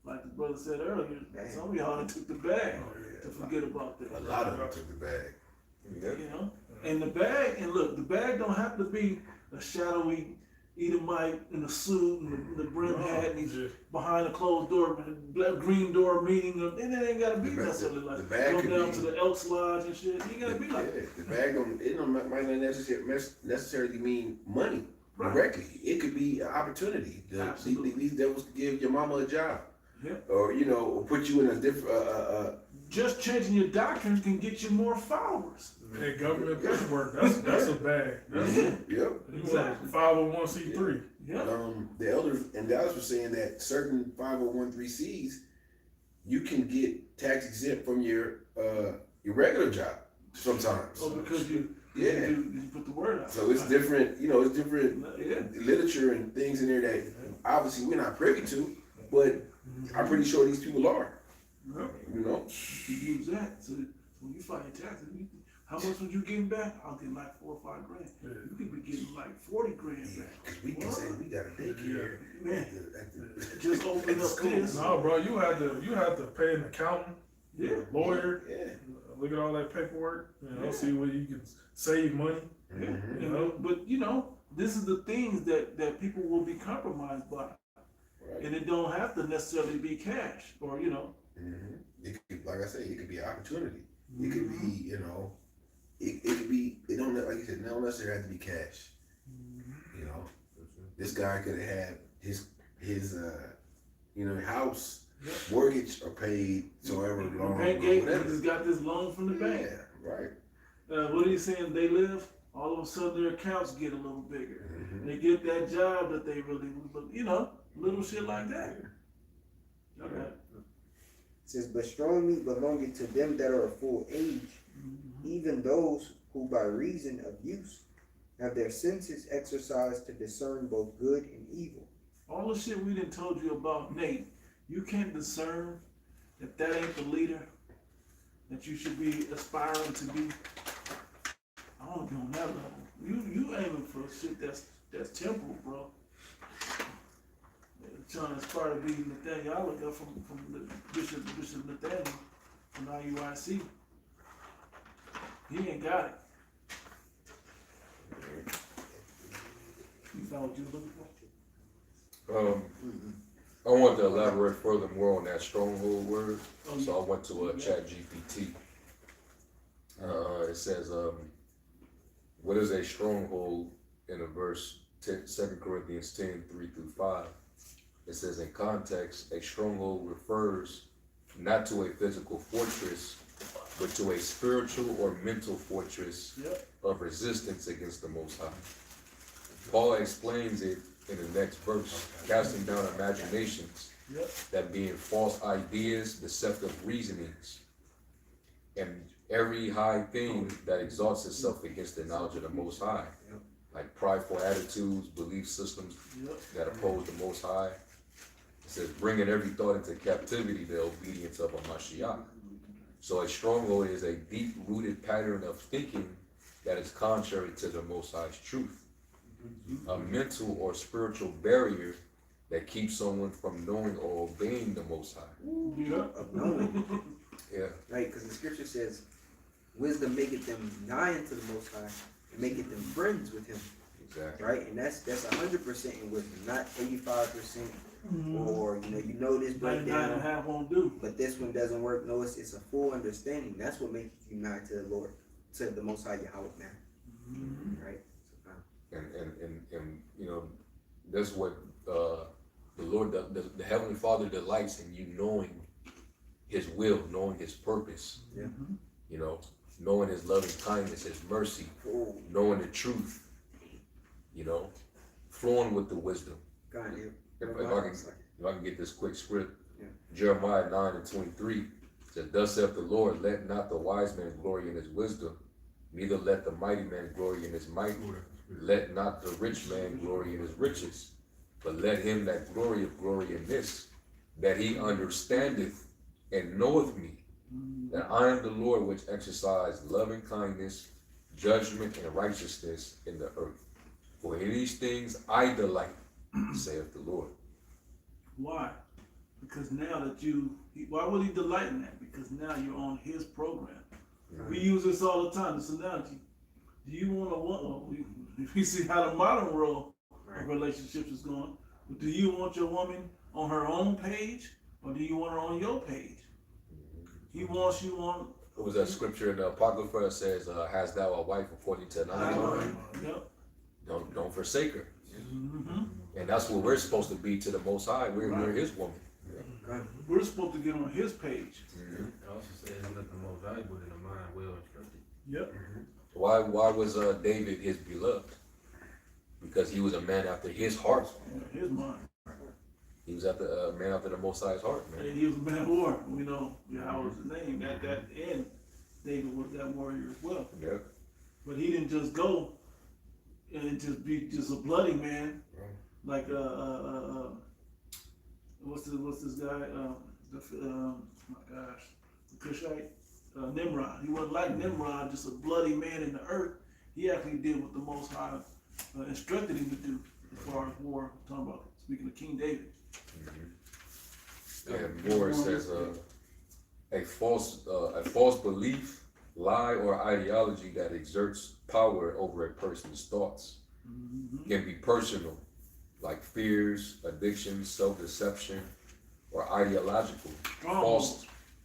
Like the brother said earlier, some of y'all done took the bag to forget about that. A lot of them took the bag. You know, and the bag don't have to be a shadowy, Edomite in a suit and the brim hat, and he's Yeah. behind a closed door, green door meeting. And it ain't gotta be necessarily like the bag go could down be- to the Elks Lodge and shit. You gotta be like that. The bag might not necessarily mean money Right. directly. It could be an opportunity. Absolutely. These devils could give your mama a job, Yeah. or or put you in a different. Just changing your doctrine can get you more followers. Hey, government paperwork, that's a bag. That's, Yep. you Exactly. 501c3. Yeah. The elders in Dallas were saying that certain 501(c)(3)s, you can get tax exempt from your regular job sometimes. Oh, because you Yeah. you put the word out. So it's different, it's different Yeah. literature and things in there that obviously we're not privy to, but I'm pretty sure these people are. Yeah. You know, You use that. So when you file your taxes, how much would you getting back? I'll get like 4 or 5 grand. Yeah. You could be getting like 40 grand back. because we can say we got a daycare. Man, at the- just open at the up school. this. No, bro, you had to pay an accountant, Yeah. a lawyer, Yeah. look at all that paperwork, see where you can save money. Mhm. You know, but this is the things that people will be compromised by. Right. And it don't have to necessarily be cash or Mhm. It could, like I say, it could be an opportunity. It could be, it could be. It don't, like you said, it don't necessarily have to be cash. You know, this guy could have had his house Yeah. mortgage or paid so ever long bank or gate whatever. just got this loan from the bank. Yeah, right. What are you saying? They live, all of a sudden their accounts get a little bigger. Mhm. They get that job that they really, little shit like that. Okay. It says, but strong meat belonging to them that are of full age, even those who by reason of use have their senses exercised to discern both good and evil. All the shit we done told you about Nate, you can't discern that that ain't the leader that you should be aspiring to be. I want to be on that level. You aiming for shit that's temporal, bro. Trying to aspire to be Nathaniel. I look up from the Bishop Nathaniel from IUIC. He ain't got it. You found what you were looking for? I want to elaborate further more on that stronghold word. Oh, So I went to Chat GPT. It says, what is a stronghold in a verse 2 Corinthians 10, 3-5. It says, in context, a stronghold refers not to a physical fortress, but to a spiritual or mental fortress Yep. of resistance against the Most High. Paul explains it in the next verse, casting down imaginations, Yep. that being false ideas, deceptive reasonings, and every high thing that exalts itself against the knowledge of the Most High, like prideful attitudes, belief systems Yep. that oppose the Most High. It says, bringing every thought into captivity, the obedience of a Mashiach. So a stronghold is a deep-rooted pattern of thinking that is contrary to the Most High's truth. A mental or spiritual barrier that keeps someone from knowing or obeying the Most High. Yep. Of knowing, Yeah, right? Because the scripture says, wisdom maketh them nigh unto the Most High, and maketh them friends with him, exactly. right? And that's 100% in wisdom, not 85%, or this 99 and a breakdown. half won't do. But this one doesn't work. No, it's a full understanding. That's what makes you nigh to the Lord, to the Most High Yahweh, man. Right? And that's what the Lord, the Heavenly Father delights in you knowing His will, knowing His purpose. Yeah. Knowing His loving kindness, His mercy, Oh, knowing the truth. Flowing with the wisdom. God, yeah. If I can get this quick script, Yeah. Jeremiah 9:23 says, "Thus saith the Lord, let not the wise man glory in his wisdom, neither let the mighty man glory in his might, let not the rich man glory in his riches, but let him that glorieth glory in this, that he understandeth and knoweth me, that I am the Lord which exercise loving kindness, judgment, and righteousness in the earth. For in these things I delight, saith the Lord." Why? Because now that why would he delight in that? Because now you're on his program. We use this all the time, this analogy. Do you want to, we see how the modern world of relationships is going. Do you want your woman on her own page, or do you want her on your page? He wants you on. What was that scripture in the Apocrypha that says, "Hast thou a wife according to thine mind? Yep. Don't forsake her." Mm-hmm. And that's what we're supposed to be to the Most High. We're His woman. We're supposed to get on his page. It also says nothing more valuable than a mind well instructed. Yep. Why was David his beloved? Because he was a man after his heart. His mind. He was after a man after the Most High's heart, man. And he was a man of war. We know Yahweh's name. That and David was that warrior as well. Yeah. But he didn't just go and just be just a bloody man, like what's this guy? My gosh, the Cushite, Nimrod. He wasn't like Nimrod, just a bloody man in the earth. He actually did what the Most High instructed him to do as far as war. I'm talking about speaking of King David. And more says a false belief, lie, or ideology that exerts power over a person's thoughts can be personal, like fears, addictions, self-deception, or ideological,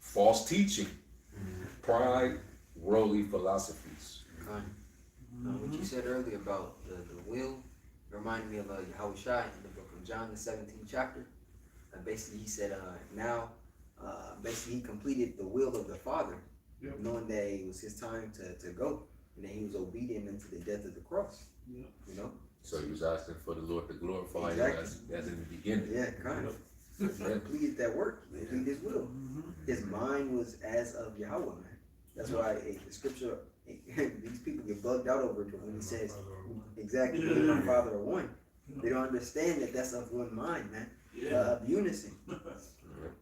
false teaching, pride, worldly philosophies. What you said earlier about the will reminded me of Yahweh Shai in the book of John, the 17th chapter. Basically, he said, basically, he completed the will of the Father, knowing that it was his time to go, and that he was obedient unto the death of the cross. Yeah. You know? So he was asking for the Lord to glorify Exactly. him as in the beginning. Yeah, kind of. He completed that work, he completed his will. His mind was as of Yahweh, man. That's why the scripture, these people get bugged out over it when he says, exactly, me and my Father are one. They don't understand that that's of one mind, man. Of unison.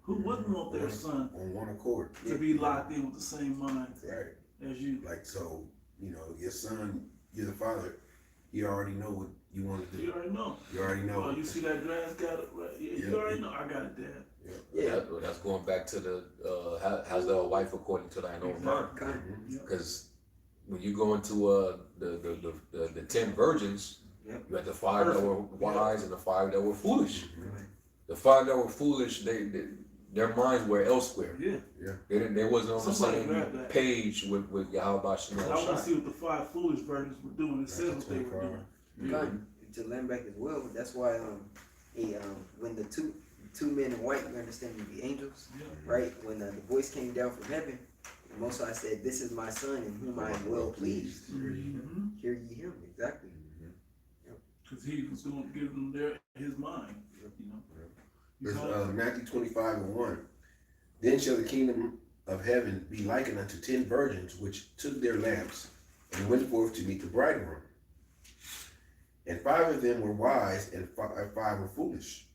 Who wouldn't want their son On one accord. to be locked in with the same mind Right. as you? Like, so, your son, you're the father, you already know what you want to do. You already know. You already know. Oh, you see that grass got it right? Yeah, you already know. I got it, Dad. Yeah. That's going back to the how's thou a wife according to thine own mind? Kind of. Because when you go into the 10 virgins, you had the 5 that were wise and the 5 that were foolish. The 5 that were foolish, their minds were elsewhere. Yeah. They wasn't on the Somebody grab same that. page with Yahweh Shem I want to Shai. see what the 5 foolish virgins were doing. It says what they were doing. Kind of. To land back as well. That's why when the two men in white, you understand, the angels, right? When the voice came down from heaven, the Most High said, "This is my son, in whom I am well pleased. Hear ye him." Exactly. Because he was going to give them his mind. It's, Matthew 25:1. Then shall the kingdom of heaven be likened unto 10 virgins, which took their lamps and went forth to meet the bridegroom. And 5 of them were wise, and 5 were foolish.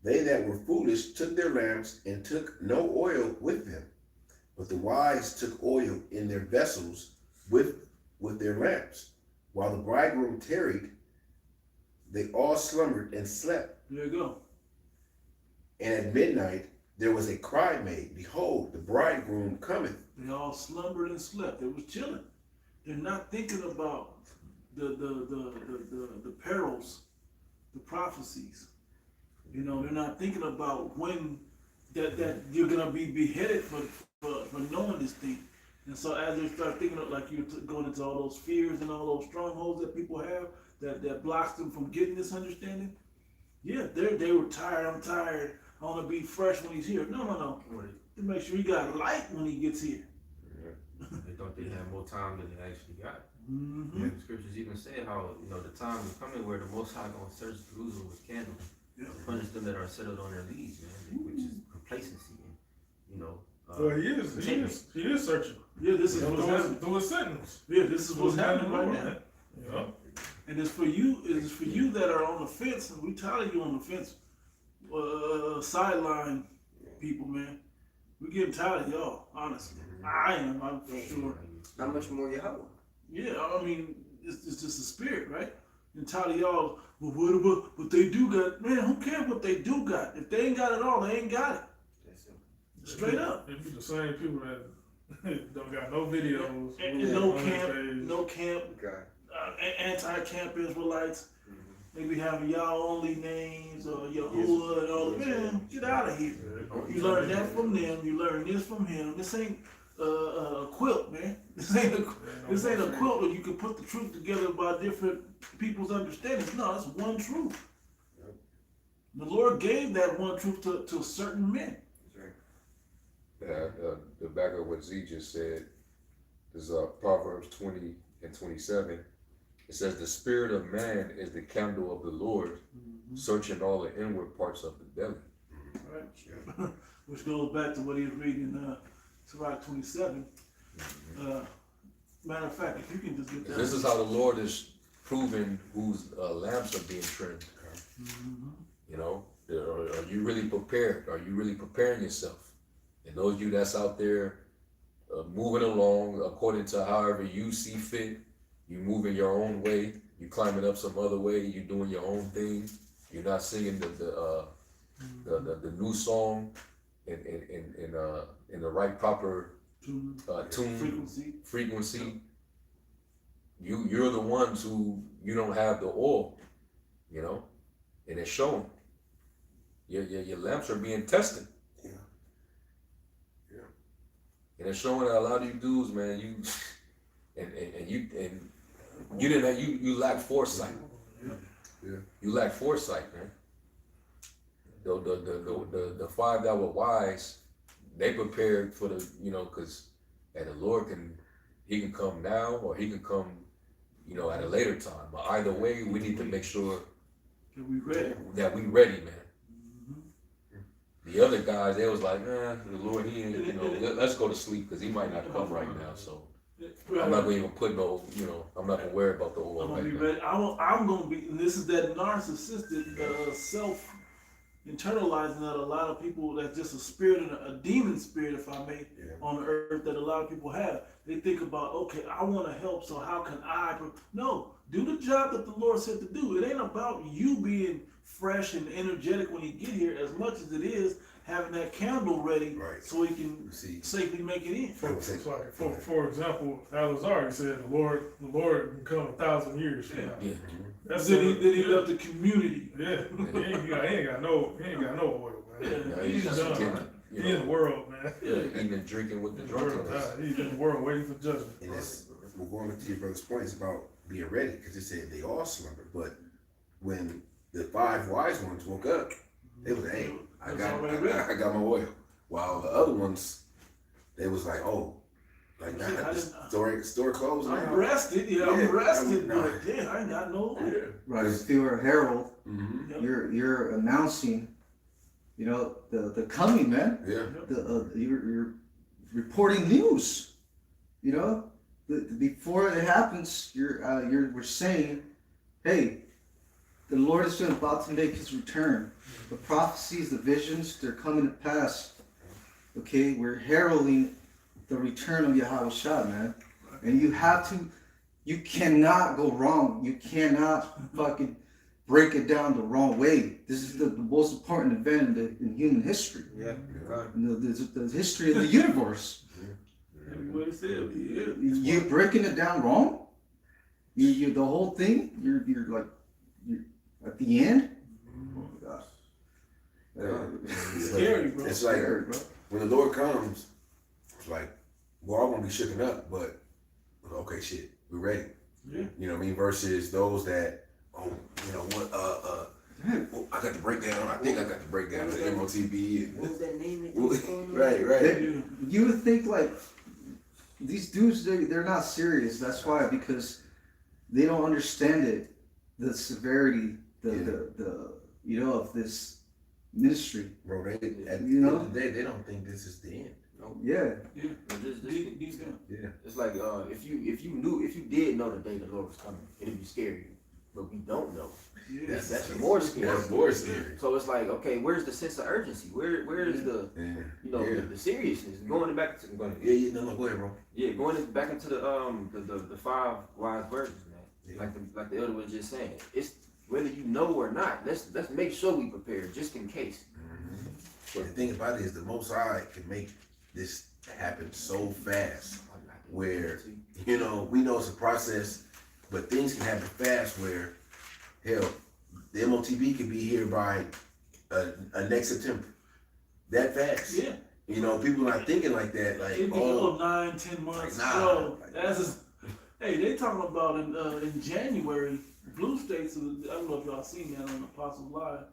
They that were foolish took their lamps and took no oil with them. But the wise took oil in their vessels with their lamps. While the bridegroom tarried, they all slumbered and slept. There you go. And at midnight there was a cry made, Behold, the bridegroom cometh. They all slumbered and slept. They was chilling. They're not thinking about the perils, the prophecies. They're not thinking about when that you're gonna be beheaded for knowing this thing. And so as they start thinking of, like you're going into all those fears and all those strongholds that people have that blocks them from getting this understanding. Yeah, they were tired. I'm tired. I want to be fresh when he's here. No. To make sure he got light when he gets here. They thought they had more time than they actually got. Mm-hmm. Yeah, the scriptures even say how the time is coming where the Most High gonna search Jerusalem with candles, punish them that are settled on their leaves, man, which is complacency and Well, he is searching. Yeah, this is what's happening. Through his sentinels. Yeah, this is what's happening right now. You know? And it's for you that are on the fence, and we tired of you on the fence, sideline people, man. We're getting tired of y'all, honestly. I am, I'm for sure. How much more Yahweh? Yeah, I mean, it's just a spirit, right? And tired of y'all, well, what about what they do got? Man, who cares what they do got? If they ain't got it all, they ain't got it. Straight up. It'd be the same people that don't got no videos. And no camp, God. anti-camp Israelites. They be having y'all only names or Yahuwah and all that. Man, get out of here. You learn that from them. You learn this from him. This ain't a quilt, man. This ain't a quilt where you can put the truth together by different people's understanding. No, it's one truth. The Lord gave that one truth to certain men. Yeah, the back of what Z just said is Proverbs 20 and 27. It says, "The spirit of man is the candle of the Lord, searching all the inward parts of the belly." Right. Which goes back to what he was reading in Sirach 27. Matter of fact, if you can just get that. This is how the Lord is proving whose lamps are being trimmed. You know, are you really prepared? Are you really preparing yourself? And those of you that's out there moving along according to however you see fit, you moving your own way, you climbing up some other way, you doing your own thing. You're not singing the new song in the right proper tune frequency. You're the ones who you don't have the oil, you know, and it's showing. Your lamps are being tested. Yeah. And it's showing that a lot of you dudes, man, you lack foresight. Yeah. You lack foresight, man. The five that were wise, they prepared for the, you know, and the Lord he can come now or he can come, you know, at a later time. But either way, we need to make sure that we ready, man. The other guys, they was like, the Lord, he ain't, you know, let's go to sleep because he might not come right now. So I'm not gonna even put no, you know, I'm not gonna worry about the oil I'm gonna right be now. ready. I'm gonna be, and this is that narcissistic self internalizing that a lot of people, that's just a spirit and a demon spirit, if I may, on the earth that a lot of people have. They think about, okay, I want to help, so how can I? No, do the job that the Lord said to do. It ain't about you being fresh and energetic when you get here as much as it is having that candle ready so he can safely make it in. For example, Alazar said the Lord can come 1,000 years from now. Yeah. That's then he left the community. Yeah, he ain't got no oil, man. Yeah, He's just done. getting, you He in know, the world, man. eating and drinking with the drunkenness. He's in the world waiting for judgment. And we're going to your brother's point, it's about being ready, because it said they all slumbered. But when the five wise ones woke up, they was like, hey, I got my oil. While the other ones, they was like, oh, like I got the store closed. I'm rested, I'm rested, but yeah, I ain't got no oil. Right. If you're a herald, Mm-hmm. you're announcing, you know, the coming, man. Yeah. You're reporting news. You know, before it happens, we're saying, hey, the Lord is about to make his return. The prophecies, the visions, they're coming to pass. Okay, we're heralding the return of Yahweh Shah, man. And you cannot go wrong. You cannot fucking break it down the wrong way. This is the most important event in human history. Yeah. The history of the universe. Everybody said, You're breaking it down wrong. You the whole thing. You're at the end. Oh my God. It's scary, bro. It's like Scary, bro. when the Lord comes, it's like we're all gonna be shooken up, but okay, shit, we're ready. Yeah. You know what I mean? Versus those that, you know what? I got the breakdown. I think I got the breakdown. The MOTB. What was that name? Right. You would think like these dudes, they're not serious. That's why, because they don't understand it, the severity, the you know, of this ministry. Bro, at the You end know? of the day, they don't think this is the end. Yeah. It's like if you did know the day the Lord was coming, it'd be scary. But we don't know. Yes. That's more scary. That's more scary. So it's like, okay, where's the sense of urgency? Where is the the seriousness? Going back to No, go ahead, bro. going back into the five wise virgins, man. Like the elder was just saying, it's whether you know or not. Let's make sure we prepare just in case. But the thing about it is, the Most High can make this happen so fast, where we know it's a process, but things can happen fast. Where hell, the MOTB could be here by next September. That fast. Yeah. You know, people not thinking like that. Like, It oh, go 9-10 months. Like, nah. Bro, that's just, hey, they talking about in January, blue states. I don't know if y'all seen that on Apostles Live.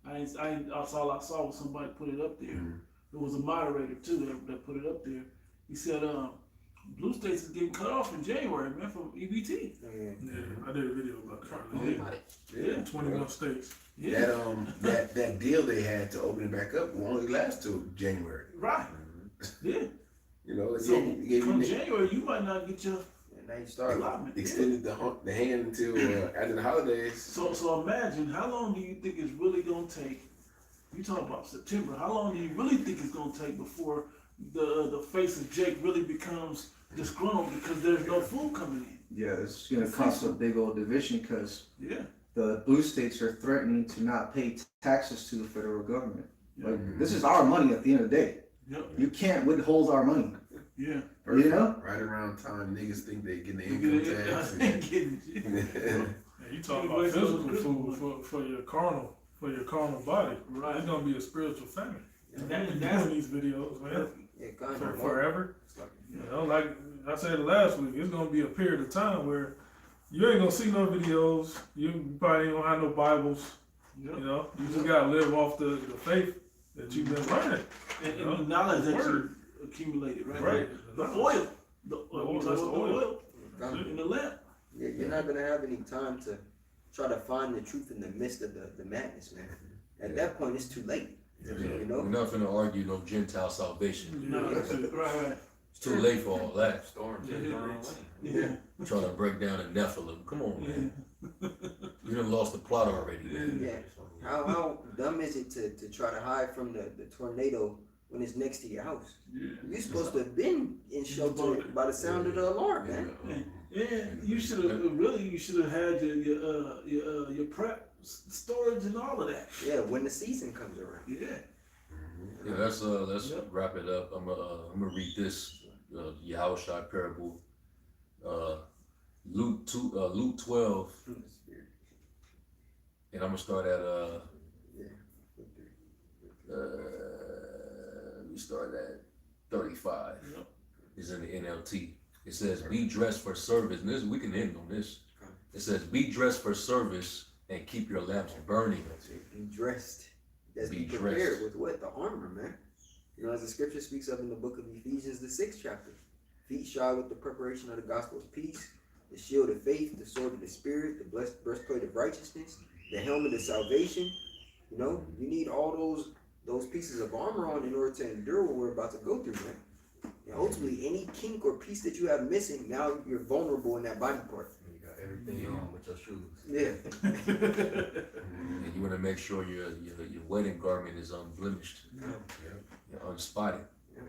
That's all I saw was somebody put it up there. Mhm. It was a moderator too that put it up there. He said, blue states is getting cut off in January, man, from EBT. Yeah. Yeah, I did a video about that. Yeah. 21 states. Yeah. that deal they had to open it back up will only last till January. Right. Yeah. You know, it So gave come you January, you might not get your And now you start. allotment. Yeah. extended the hand until after the holidays. So imagine, how long do you think it's really gonna take? You talk about September. How long do you really think it's gonna take before the face of Jake really becomes disgruntled because there's no food coming in? Yeah, it's gonna cause a big old division because Yeah. the blue states are threatening to not pay taxes to the federal government. Yeah. Like, this is our money at the end of the day. Yep. You can't withhold our money. Yeah. You know? Right around time niggas think they getting the You income get tax. it? I ain't getting it. And you talk about physical food for your carnal body. Right. It's gonna be a spiritual famine. And Doing that's these videos, man, Yeah, kind for of. forever. It's like, You know, like I said last week, it's gonna be a period of time where you ain't gonna see no videos. You probably ain't gonna have no Bibles. You Yep. know, you just gotta live off the faith that you've been learning. And You know? the knowledge that Word. you accumulated, right? Right. The oil. The oil, oil, that's the oil. kind of. in the lamp. You're not gonna have any time to try to find the truth in the midst of the madness, man. At that point, it's too late. You know. We're not finna argue no Gentile salvation. No, that's it. Right. It's too late for all that. Storms Yeah. in their own lane. Yeah. We're trying to break down a Nephilim. Come on, man. You done lost the plot already, man. Yeah. How dumb is it to try to hide from the tornado when it's next to your house? Yeah. You're supposed to have been in shelter by the sound of the alarm, man. Yeah, you should have had your prep storage and all of that. Yeah, when the season comes around. Yeah. Yeah, let's Yep. wrap it up. I'm gonna read this Yahushua parable, Luke 12, and I'm gonna start at let me start at 35. Yep. It's in the NLT. It says, "Be dressed for service." And this we can end on this. It says, "Be dressed for service and keep your lamps burning." Be dressed. That's Be be prepared dressed. with what? The armor, man. You know, as the scripture speaks of in the book of Ephesians, the 6th chapter. Feet shod with the preparation of the gospel of peace, the shield of faith, the sword of the spirit, the blessed breastplate of righteousness, the helmet of salvation. You know, you need all those pieces of armor on in order to endure what we're about to go through, man. And ultimately, any kink or piece that you have missing, now you're vulnerable in that body part. You got everything on with your shoes. Yeah. And you want to make sure your wedding garment is unblemished, unspotted. Yeah.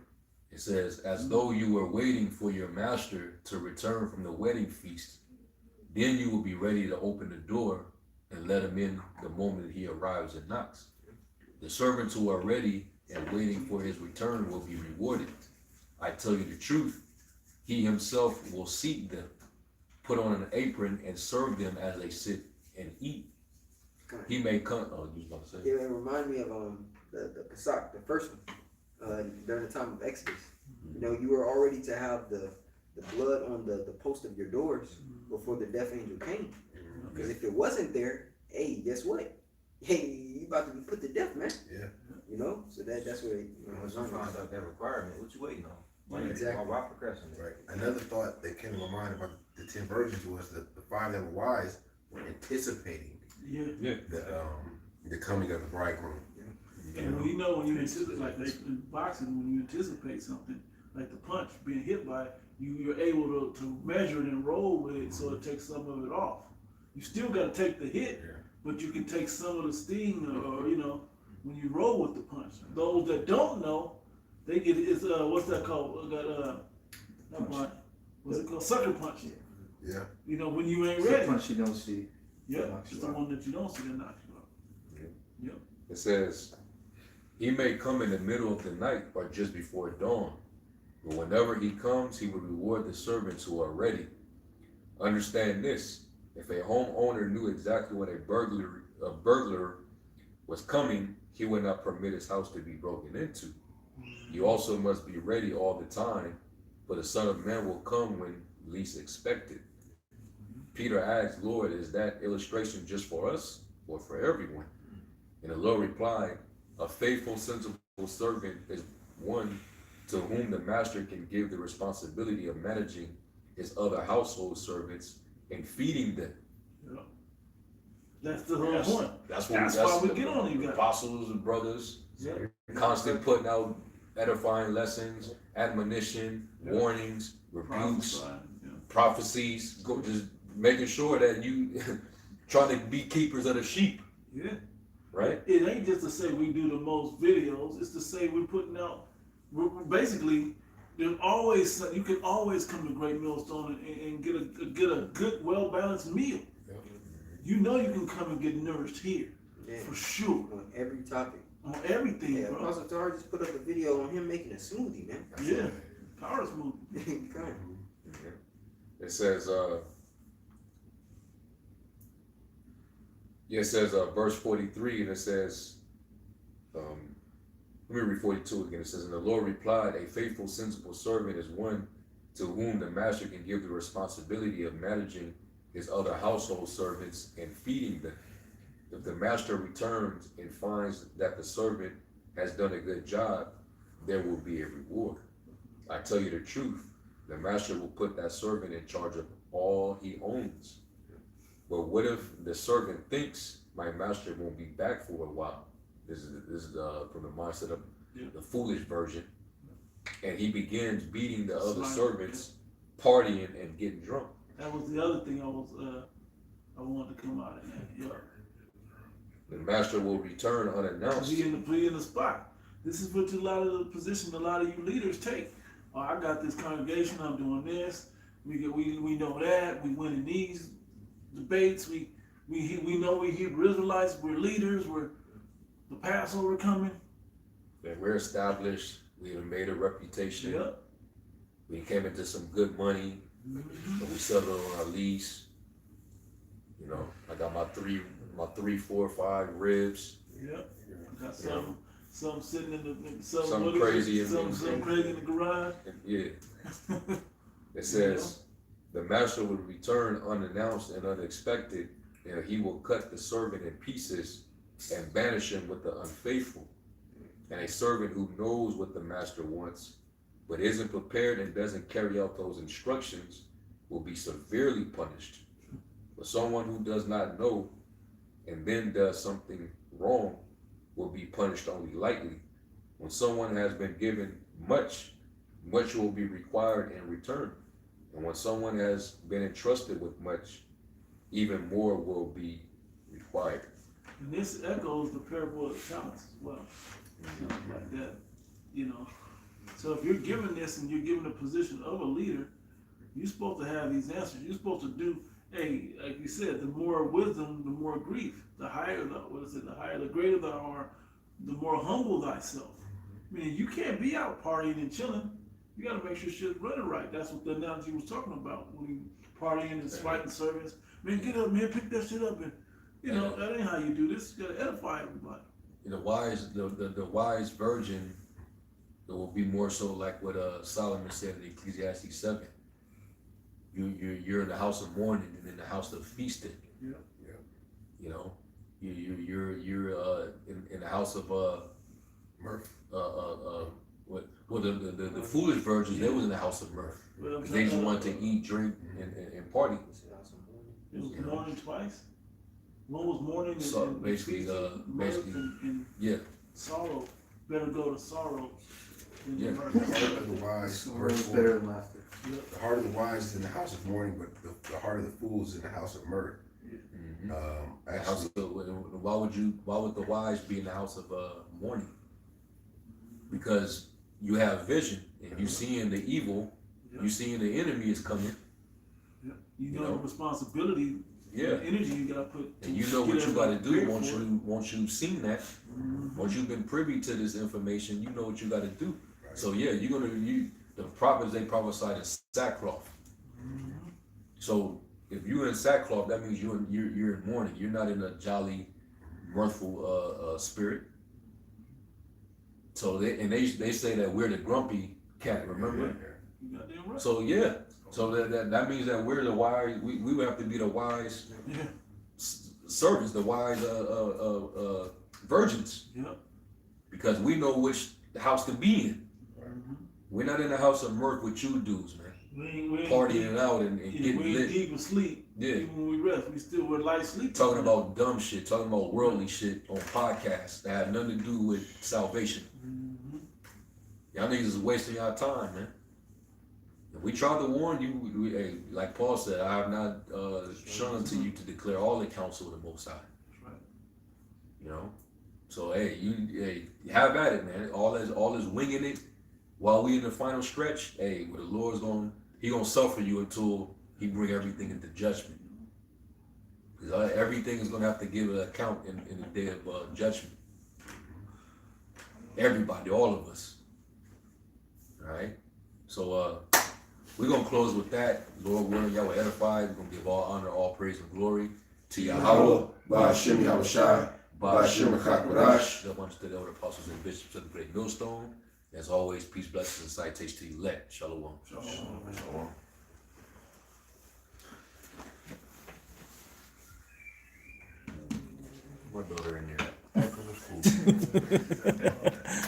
It says, "As though you were waiting for your master to return from the wedding feast, then you will be ready to open the door and let him in the moment he arrives and knocks. The servants who are ready and waiting for his return will be rewarded. I tell you the truth, he himself will seat them, put on an apron, and serve them as they sit and eat. He may come." Oh, you was about to say? Yeah, it reminded me of the Pesach, the first one, during the time of Exodus. You know, you were already to have the blood on the post of your doors before the death angel came. Because if it wasn't there, hey, guess what? Hey, you about to be put to death, man. Yeah. You know, so that's what Once you find out that requirement, what you waiting on? Right, exactly. Why procrastinate? Right. Another thought that came to my mind about the 10 virgins was that the 5 that were wise were anticipating Yeah. the coming of the bridegroom. And when when you anticipate, like in boxing, when you anticipate something, like the punch being hit by, you're able to measure it and roll with it, so it takes some of it off. You still got to take the hit, but you can take some of the sting, or when you roll with the punch. Those that don't know, they get it's what's that called? Not punch. What's it called? Sucker punch. Yeah. When you ain't It's a ready. punch you don't see. Yeah, knocks it's you the out. one that you don't see that knocks you out. It says, "He may come in the middle of the night or just before dawn, but whenever he comes, he will reward the servants who are ready. Understand this, if a homeowner knew exactly when a a burglar was coming, he would not permit his house to be broken into. You also must be ready all the time, for the Son of Man will come when least expected. Peter asked, Lord, is that illustration just for us or for everyone? And the Lord replied, a faithful, sensible servant is one to whom the master can give the responsibility of managing his other household servants and feeding them. Yeah. That's the whole point. That's why we get on you guys. Apostles and brothers, Yeah. constant putting out edifying lessons, admonition, Yeah. warnings, rebukes, Prophesying, yeah. prophecies, just making sure that you trying to be keepers of the sheep, Yeah. right? It ain't just to say we do the most videos. It's to say we're putting out. We're basically, there's always you can always come to Great Millstone and get a good, well balanced meal. You know you can come and get nourished here Yeah. for sure On every topic. on everything, Yeah, bro. Apostle Tar just put up a video on him making a smoothie, man. Yeah, power smoothie. Come on. It says, it says, verse 43, and it says, let me read 42 again. It says, and the Lord replied, a faithful, sensible servant is one to whom the master can give the responsibility of managing his other household servants and feeding them. If the master returns and finds that the servant has done a good job, there will be a reward. I tell you the truth, the master will put that servant in charge of all he owns. But what if the servant thinks my master won't be back for a while? This is from the mindset of the foolish version. And he begins beating the other servants, partying and getting drunk. That was the other thing I wanted to come out of that. Yeah. The master will return unannounced. He in the spot. This is what a lot of the position a lot of you leaders take. Oh, I got this congregation. I'm doing this. We know that. We winning these debates. We know we Hebrew Israelites. We're leaders. We're the Passover coming. And we're established. We have made a reputation. Yep. We came into some good money. And we settled on our lease. You know, I got my three, 4, 5 ribs. Yep. I got some sitting in the Something crazy some crazy in the garage. Yeah. It says, the master will return unannounced and unexpected, and he will cut the servant in pieces and banish him with the unfaithful. And a servant who knows what the master wants, but isn't prepared and doesn't carry out those instructions, will be severely punished. But someone who does not know and then does something wrong will be punished only lightly. When someone has been given much, much will be required in return. And when someone has been entrusted with much, even more will be required. And this echoes the parable of the talents as well. Like that, So if you're given this and you're given a position of a leader, you're supposed to have these answers. You're supposed to do, like you said, the more wisdom, the more grief. The higher the greater thou art, the more humble thyself. I mean, you can't be out partying and chilling. You got to make sure shit's running right. That's what the analogy was talking about when you partying and fighting servants. Man, get up, man, pick that shit up, and that ain't how you do this. You got to edify everybody. The wise virgin, it will be more so like what Solomon said in Ecclesiastes 7. You're in the house of mourning and in the house of feasting. Yeah. You know, you're in the house of Mirth. the foolish virgins, they was in the house of mirth. Well, They just wanted to eat, drink, and party. It was morning twice. One was mourning So and basically, mirth and yeah. sorrow. Better go to sorrow than Yeah. mirth. The heart of the wise, So verse it's 4, better than laughter. the heart of the wise is in the house of mourning, but the heart of the fool is in the house of mirth. The house Actually, of, why would the wise be in the house of mourning? Because you have vision and you seeing the evil, you seeing the enemy is coming. Yeah. You know the responsibility, Yeah. the energy you gotta put. And you know what you gotta do prepare once for it. once you've seen that, once you've been privy to this information, you know what you gotta do. So yeah, the prophets, they prophesied in sackcloth. So if you're in sackcloth, that means you're in mourning. You're not in a jolly, mirthful spirit. So they say that we're the grumpy cat, remember? You goddamn right. So yeah, so that means that we're the wise. We would have to be the wise Yeah. servants, the wise virgins, Yeah. because we know which house to be in. Mhm. We're not in the house of mirth with you dudes, man. We ain't Partying it out and yeah, getting we ain't lit. deep asleep. Yeah. Even when we rest, we still we're light sleep. Talking about dumb shit, talking about worldly shit on podcasts that have nothing to do with salvation. Mhm. Y'all niggas is wasting y'all time, man. If we tried to warn you, hey, like Paul said, I have not shown unto you to declare all the counsel of the Most High. That's right. You know, so hey, have at it, man. All is winging it while we in the final stretch. Hey, where the Lord's gonna suffer you until He bring everything into judgment. Because everything is gonna have to give an account in the day of judgment. Everybody, all of us. All right. So we're gonna close with that. Lord willing, y'all were edified. We're gonna give all honor, all praise, and glory to Yahweh. By Hashem Yahushai, by Hashem Chakmadash. The ones to the elder apostles and bishops of the great millstone. As always, peace, blessings, and citation to the elect. Shalom. Shalom. My daughter in there. Acting a fool.